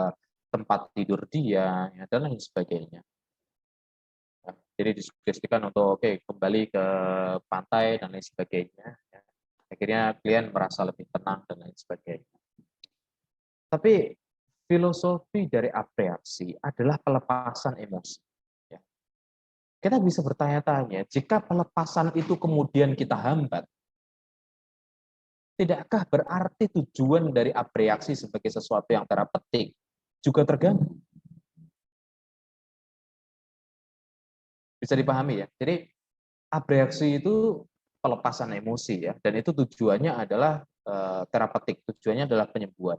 tempat tidur dia, ya, dan lain sebagainya. Ya, jadi disugestikan untuk kembali ke pantai dan lain sebagainya. Ya. Akhirnya klien merasa lebih tenang dan lain sebagainya. Tapi filosofi dari abreaksi adalah pelepasan emosi. Kita bisa bertanya-tanya, jika pelepasan itu kemudian kita hambat, tidakkah berarti tujuan dari abreaksi sebagai sesuatu yang terapeutik juga terganggu? Bisa dipahami ya? Jadi abreaksi itu pelepasan emosi ya, dan itu tujuannya adalah terapeutik, tujuannya adalah penyembuhan.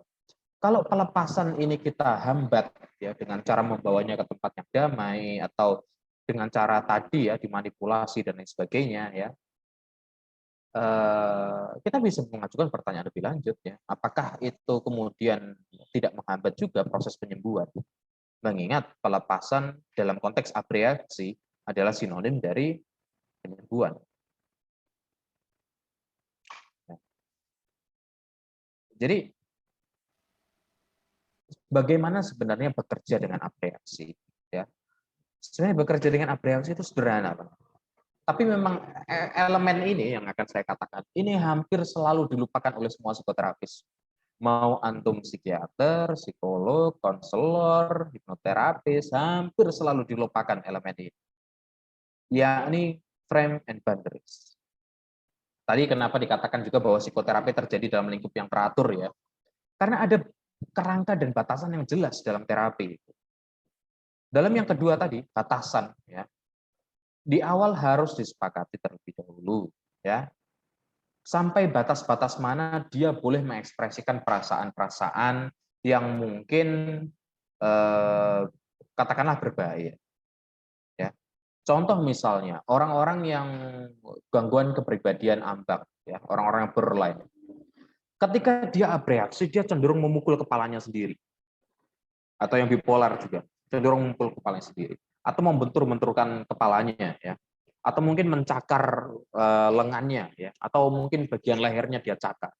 Kalau pelepasan ini kita hambat ya dengan cara membawanya ke tempat yang damai atau dengan cara tadi ya dimanipulasi dan lain sebagainya ya, kita bisa mengajukan pertanyaan lebih lanjut ya, apakah itu kemudian tidak menghambat juga proses penyembuhan? Mengingat pelepasan dalam konteks abreaksi adalah sinonim dari penyembuhan. Jadi bagaimana sebenarnya bekerja dengan abreaksi? Ya, sebenarnya bekerja dengan abreaksi itu sederhana, Pak. Tapi memang elemen ini yang akan saya katakan, ini hampir selalu dilupakan oleh semua psikoterapis. Mau antum psikiater, psikolog, konselor, hipnoterapis, hampir selalu dilupakan elemen ini. Yakni frame and boundaries. Tadi kenapa dikatakan juga bahwa psikoterapi terjadi dalam lingkup yang teratur ya? Karena ada kerangka dan batasan yang jelas dalam terapi. Dalam yang kedua tadi, batasan ya. Di awal harus disepakati terlebih dahulu ya, sampai batas-batas mana dia boleh mengekspresikan perasaan-perasaan yang mungkin katakanlah berbahaya ya. Contoh misalnya orang-orang yang gangguan kepribadian ambag ya, orang-orang yang borderline, ketika dia abreaksi dia cenderung memukul kepalanya sendiri, atau yang bipolar juga cenderung memukul kepalanya sendiri atau membentur-benturkan kepalanya ya, atau mungkin mencakar lengannya ya, atau mungkin bagian lehernya dia cakar.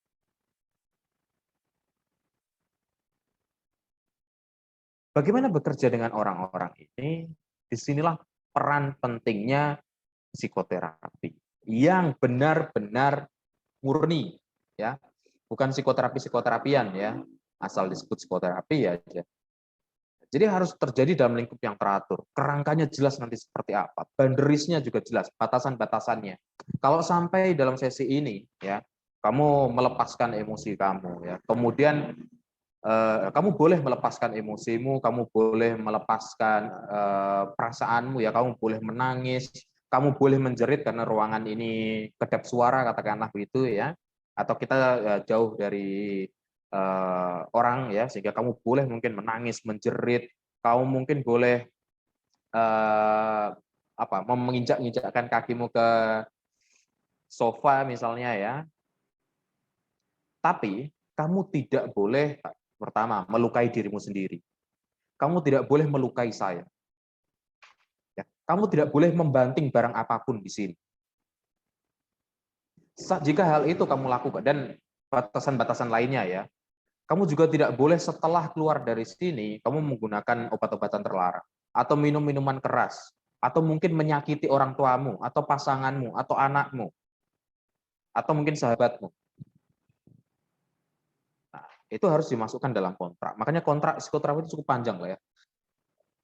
Bagaimana bekerja dengan orang-orang ini? Disinilah peran pentingnya psikoterapi yang benar-benar murni ya, bukan psikoterapi-psikoterapian ya, asal disebut psikoterapi ya aja. Jadi harus terjadi dalam lingkup yang teratur. Kerangkanya jelas nanti seperti apa, boundariesnya juga jelas, batasan-batasannya. Kalau sampai dalam sesi ini, ya, kamu melepaskan emosi kamu, ya, kemudian kamu boleh melepaskan emosimu, kamu boleh melepaskan perasaanmu, ya, kamu boleh menangis, kamu boleh menjerit karena ruangan ini kedap suara, katakanlah begitu, ya, atau kita jauh dari orang, ya, sehingga kamu boleh mungkin menangis, menjerit, kamu mungkin boleh menginjak-injakkan kakimu ke sofa misalnya, ya. Tapi kamu tidak boleh, pertama, melukai dirimu sendiri. Kamu tidak boleh melukai saya. Ya, kamu tidak boleh membanting barang apapun di sini. Jika hal itu kamu lakukan, dan batasan-batasan lainnya, ya, kamu juga tidak boleh setelah keluar dari sini, kamu menggunakan obat-obatan terlarang, atau minum minuman keras, atau mungkin menyakiti orang tuamu, atau pasanganmu, atau anakmu, atau mungkin sahabatmu. Nah, itu harus dimasukkan dalam kontrak. Makanya kontrak psikoterapi itu cukup panjang lah, ya.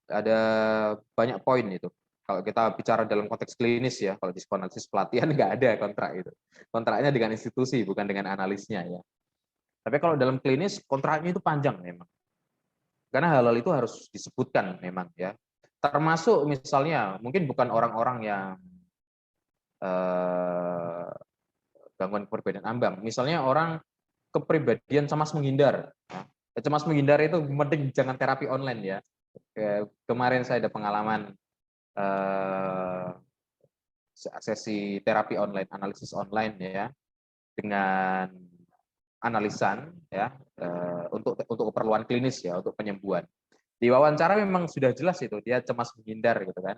Ada banyak poin itu. Kalau kita bicara dalam konteks klinis, ya, kalau di psikoanalisis pelatihan nggak ada kontrak itu. Kontraknya dengan institusi, bukan dengan analisnya, ya. Tapi kalau dalam klinis, kontraknya itu panjang memang. Karena hal-hal itu harus disebutkan memang, ya. Termasuk misalnya, mungkin bukan orang-orang yang gangguan kepribadian ambang. Misalnya orang kepribadian cemas menghindar. Cemas menghindar itu mending jangan terapi online, ya. Kemarin saya ada pengalaman sesi terapi online, analisis online, ya, dengan analisan, ya, untuk keperluan klinis, ya, untuk penyembuhan. Di wawancara memang sudah jelas itu dia cemas menghindar gitu kan.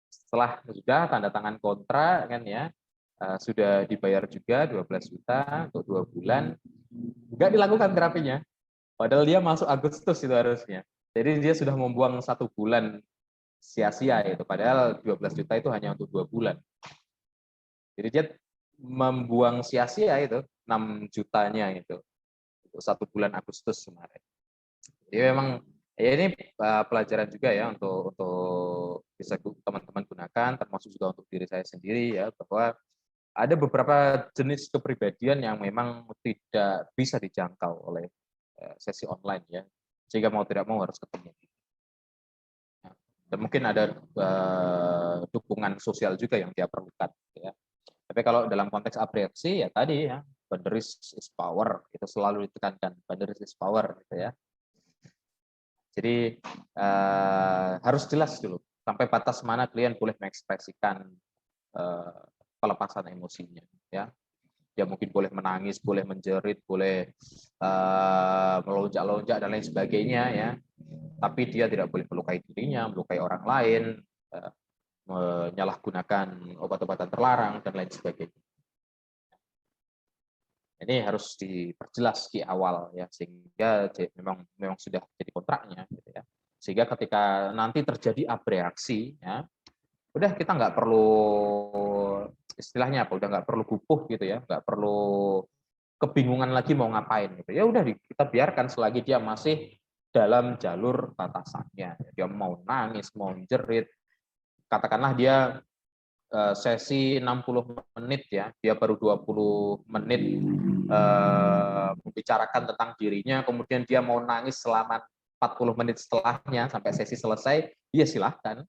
Setelah sudah tanda tangan kontrak kan, ya, sudah dibayar juga 12 juta untuk 2 bulan, nggak dilakukan terapinya. Padahal dia masuk Agustus itu harusnya. Jadi dia sudah membuang 1 bulan sia-sia itu. Padahal 12 juta itu hanya untuk 2 bulan. Jadi dia membuang sia-sia itu 6 jutanya itu untuk 1 bulan Agustus kemarin. Jadi memang, ya, ini pelajaran juga, ya, untuk bisa teman-teman gunakan, termasuk juga untuk diri saya sendiri, ya, bahwa ada beberapa jenis kepribadian yang memang tidak bisa dijangkau oleh sesi online, ya, sehingga mau tidak mau harus ketemu. Dan mungkin ada dukungan sosial juga yang dia perlukan, ya. Tapi kalau dalam konteks apreksi, ya tadi, ya, boundaries is power, itu selalu ditekankan, boundaries is power, gitu, ya. Jadi harus jelas dulu sampai batas mana klien boleh mengekspresikan pelepasan emosinya, ya. Dia mungkin boleh menangis, boleh menjerit, boleh melonjak-lonjak dan lain sebagainya, ya. Tapi dia tidak boleh melukai dirinya, melukai orang lain, menyalahgunakan obat-obatan terlarang dan lain sebagainya. Ini harus diperjelas di awal, ya, sehingga memang sudah jadi kontraknya, gitu, ya. Sehingga ketika nanti terjadi abreaksi, ya, udah kita nggak perlu, istilahnya apa, udah nggak perlu gupuh gitu, ya, nggak perlu kebingungan lagi mau ngapain gitu. Ya udah kita biarkan selagi dia masih dalam jalur batasannya. Dia mau nangis, mau jerit, katakanlah dia sesi 60 menit, ya, dia baru 20 menit membicarakan tentang dirinya, kemudian dia mau nangis selama 40 menit setelahnya sampai sesi selesai, ya silahkan.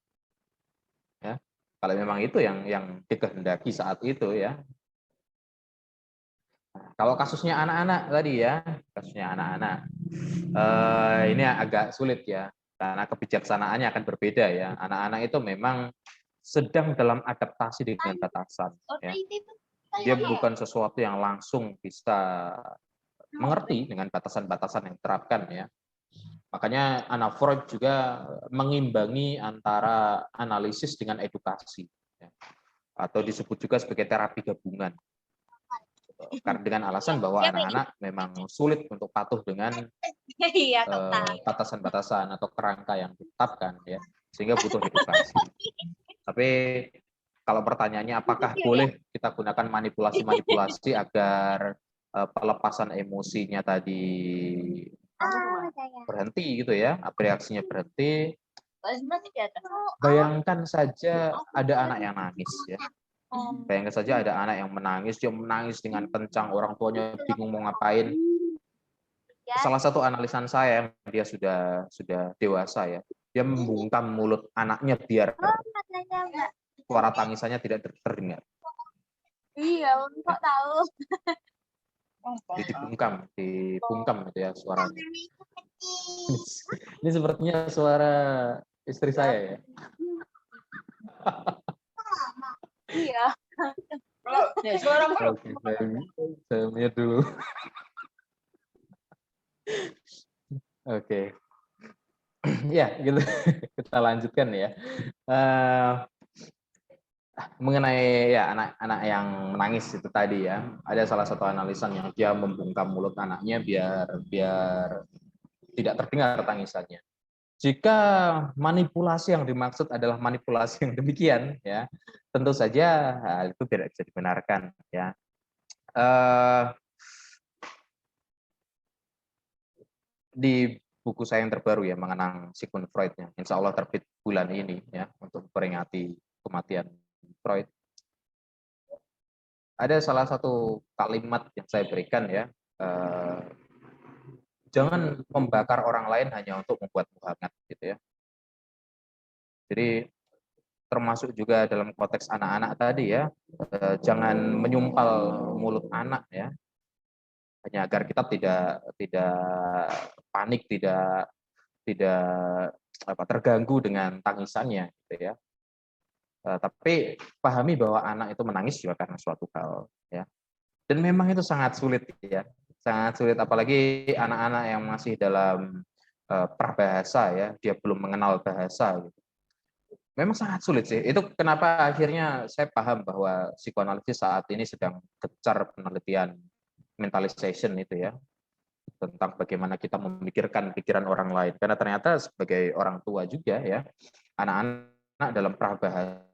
Ya, kalau memang itu yang dikehendaki saat itu, ya. Nah, kalau kasusnya anak-anak tadi, ya, kasusnya anak-anak, ini agak sulit, ya, karena kebijaksanaannya akan berbeda, ya. Anak-anak itu memang sedang dalam adaptasi dengan batasan, ya. Dia bukan sesuatu yang langsung bisa mengerti dengan batasan-batasan yang diterapkan, ya. Makanya Anna Freud juga mengimbangi antara analisis dengan edukasi, ya. Atau disebut juga sebagai terapi gabungan. Karena dengan alasan bahwa anak-anak memang sulit untuk patuh dengan batasan-batasan atau kerangka yang ditetapkan, ya, sehingga butuh edukasi. Tapi kalau pertanyaannya apakah boleh kita gunakan manipulasi-manipulasi agar pelepasan emosinya tadi berhenti gitu ya, reaksinya berhenti. Bayangkan saja ada anak yang nangis ya. Bayangkan saja ada anak yang menangis, dia menangis dengan kencang, orang tuanya bingung mau ngapain. Salah satu analisan saya yang dia sudah dewasa ya, dia membungkam mulut anaknya biar suara tangisannya tidak terdengar. Iya, kok tahu. Jadi dibungkam gitu ya suaranya. Ini sepertinya suara istri saya ya. Iya. Oke, saya mute dulu. Oke. Ya, gitu. Kita lanjutkan ya. Mengenai ya anak-anak yang menangis itu tadi ya, ada salah satu analisan yang dia membungkam mulut anaknya biar tidak terdengar tangisannya. Jika manipulasi yang dimaksud adalah manipulasi yang demikian ya, tentu saja hal itu tidak bisa dibenarkan ya. Di buku saya yang terbaru ya mengenang Sigmund Freud-nya, insya Allah terbit bulan ini ya untuk memperingati kematian Freud. Ada salah satu kalimat yang saya berikan ya, jangan membakar orang lain hanya untuk membuatmu hangat gitu ya. Jadi termasuk juga dalam konteks anak-anak tadi ya, jangan menyumpal mulut anak ya, hanya agar kita tidak panik, tidak terganggu dengan tangisannya gitu ya. Tapi pahami bahwa anak itu menangis juga karena suatu hal ya. Dan memang itu sangat sulit ya. Sangat sulit apalagi anak-anak yang masih dalam prabahasa ya, dia belum mengenal bahasa gitu. Memang sangat sulit sih. Itu kenapa akhirnya saya paham bahwa psikoanalisis saat ini sedang gencar penelitian mentalization itu ya, tentang bagaimana kita memikirkan pikiran orang lain. Karena ternyata sebagai orang tua juga ya, anak-anak dalam prabahasa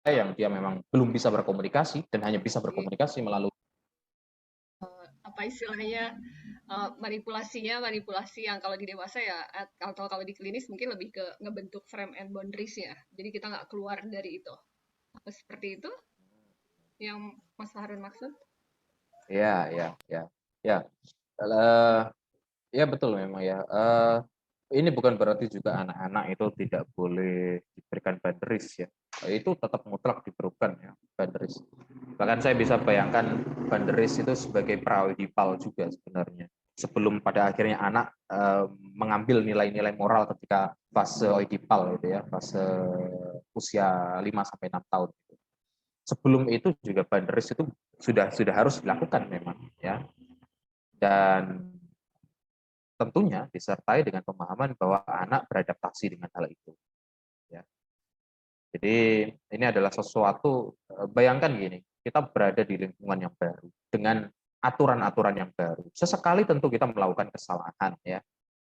yang dia memang belum bisa berkomunikasi dan hanya bisa berkomunikasi melalui Apa istilahnya, manipulasi yang kalau di dewasa ya, kalau di klinis mungkin lebih ke ngebentuk frame and boundaries ya. Jadi kita nggak keluar dari itu. Apa seperti itu yang Mas Harun maksud? ya. Ya betul memang ya. Ini bukan berarti juga anak-anak itu tidak boleh diberikan boundaries ya. Itu tetap mutlak diperlukan ya boundaries. Bahkan saya bisa bayangkan boundaries itu sebagai praoidipal juga sebenarnya. Sebelum pada akhirnya anak mengambil nilai-nilai moral ketika fase oidipal itu ya, fase usia 5 sampai 6 tahun. Sebelum itu juga boundaries itu sudah harus dilakukan memang ya. Dan tentunya disertai dengan pemahaman bahwa anak beradaptasi dengan hal itu. Ya. Jadi ini adalah sesuatu, bayangkan gini, kita berada di lingkungan yang baru, dengan aturan-aturan yang baru. Sesekali tentu kita melakukan kesalahan, ya.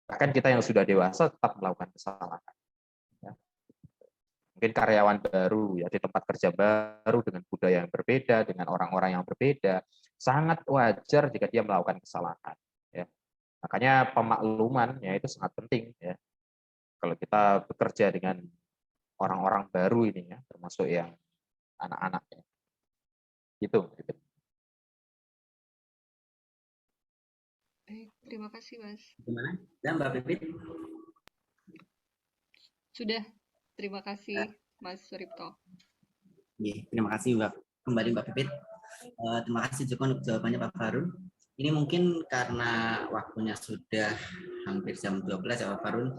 Bahkan kita yang sudah dewasa tetap melakukan kesalahan. Ya. Mungkin karyawan baru, ya di tempat kerja baru, dengan budaya yang berbeda, dengan orang-orang yang berbeda, sangat wajar jika dia melakukan kesalahan. Ya. Makanya pemakluman ya itu sangat penting ya. Kalau kita bekerja dengan orang-orang baru ini ya, termasuk yang anak-anak ya. Gitu. Terima kasih Mas. Gimana? Dan Mbak Pipit? Sudah, terima kasih Mas Suripto. Terima kasih kembali Mbak Pipit. Terima kasih juga untuk jawabannya Pak Farun. Ini mungkin karena waktunya sudah hampir jam 12 ya Pak Farun.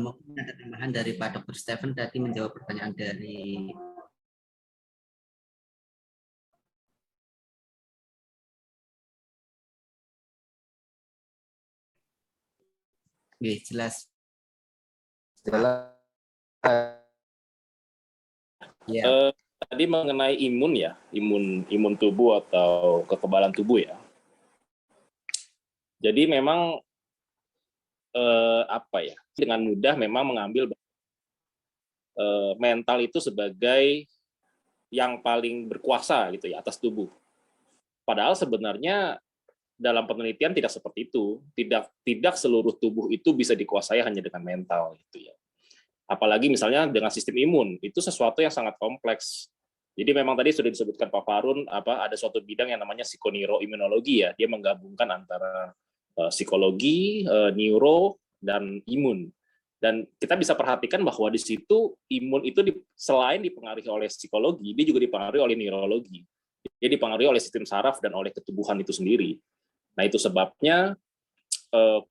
Mungkin ada tambahan dari Pak Dr. Stephen tadi menjawab pertanyaan dari jelas. Jelas. Ya, Tadi mengenai imun ya, imun tubuh atau kekebalan tubuh ya. Jadi memang apa ya? Dengan mudah memang mengambil mental itu sebagai yang paling berkuasa gitu ya atas tubuh. Padahal sebenarnya dalam penelitian tidak seperti itu. Tidak seluruh tubuh itu bisa dikuasai hanya dengan mental gitu ya. Apalagi misalnya dengan sistem imun, itu sesuatu yang sangat kompleks. Jadi memang tadi sudah disebutkan Pak Farun, ada suatu bidang yang namanya psikoneuroimunologi ya. Dia menggabungkan antara psikologi, neuro, dan imun. Dan kita bisa perhatikan bahwa di situ imun itu selain dipengaruhi oleh psikologi, dia juga dipengaruhi oleh neurologi. Dia dipengaruhi oleh sistem saraf dan oleh ketubuhan itu sendiri. Nah itu sebabnya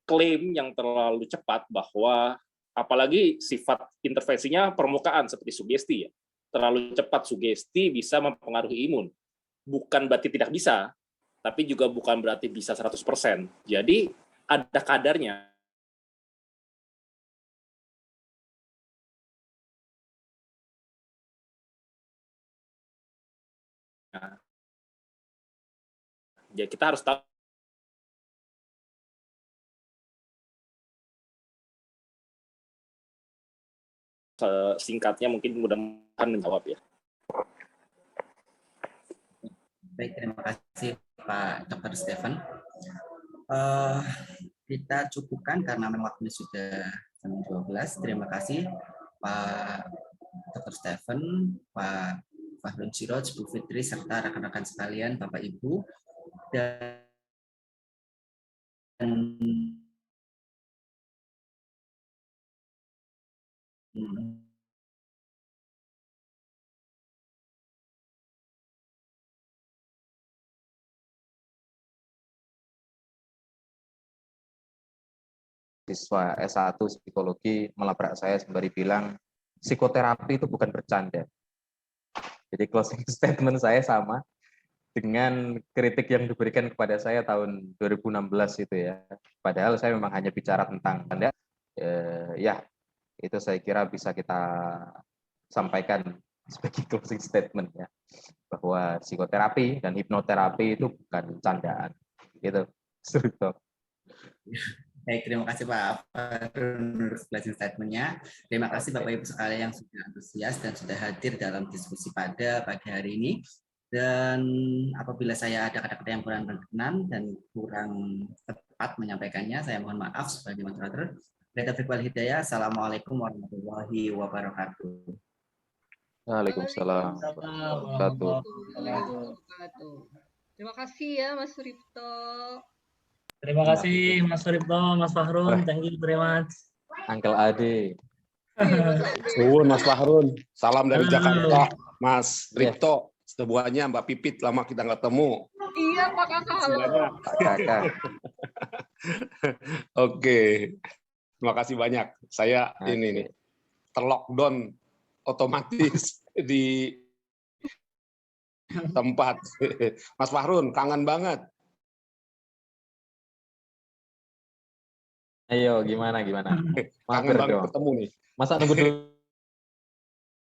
klaim yang terlalu cepat bahwa apalagi sifat intervensinya permukaan seperti sugesti ya. Terlalu cepat sugesti bisa mempengaruhi imun. Bukan berarti tidak bisa, tapi juga bukan berarti bisa 100%. Jadi ada kadarnya. Ya kita harus tahu singkatnya mungkin mudah-mudahan menjawab ya. baik, terima kasih Pak Dr. Stephen. Kita cukupkan karena memang waktunya sudah jam 12. Terima kasih Pak Dr. Stephen, Pak Fahrun Siroj, Bu Fitri, serta rekan-rekan sekalian, Bapak Ibu. Dan Siswa S1 psikologi melabrak saya sembari bilang psikoterapi itu bukan bercanda. Jadi closing statement saya sama dengan kritik yang diberikan kepada saya tahun 2016 itu ya. Padahal saya memang hanya bicara tentang Anda. Ya, itu saya kira bisa kita sampaikan sebagai closing statement ya. Bahwa psikoterapi dan hipnoterapi itu bukan candaan. Gitu. baik, terima kasih Pak Farun untuk closing statement-nya. Terima kasih Bapak Ibu sekalian yang sudah antusias dan sudah hadir dalam diskusi pada pagi hari ini. Dan apabila saya ada kata-kata yang kurang berkenan dan kurang tepat menyampaikannya, saya mohon maaf sebagai moderator. Hidayah. Assalamualaikum warahmatullahi wabarakatuh. Waalaikumsalam. Terima kasih ya Mas Suripto. Terima kasih Mas Suripto, Mas Fahrun, thank you very much. Uncle Ade. Suwun Mas Fahrun, salam dari Halo. Jakarta, Mas Ripto, sebuahnya Mbak Pipit, lama kita nggak ketemu. Iya Pak Kakak, halo. Banyak. Pak Kakak. Oke, terima kasih banyak. Saya ini nih terlockdown otomatis di tempat. Mas Fahrun, kangen banget. Ayo, gimana? Kangen Mampir banget dong. ketemu nih. Masa nunggu dulu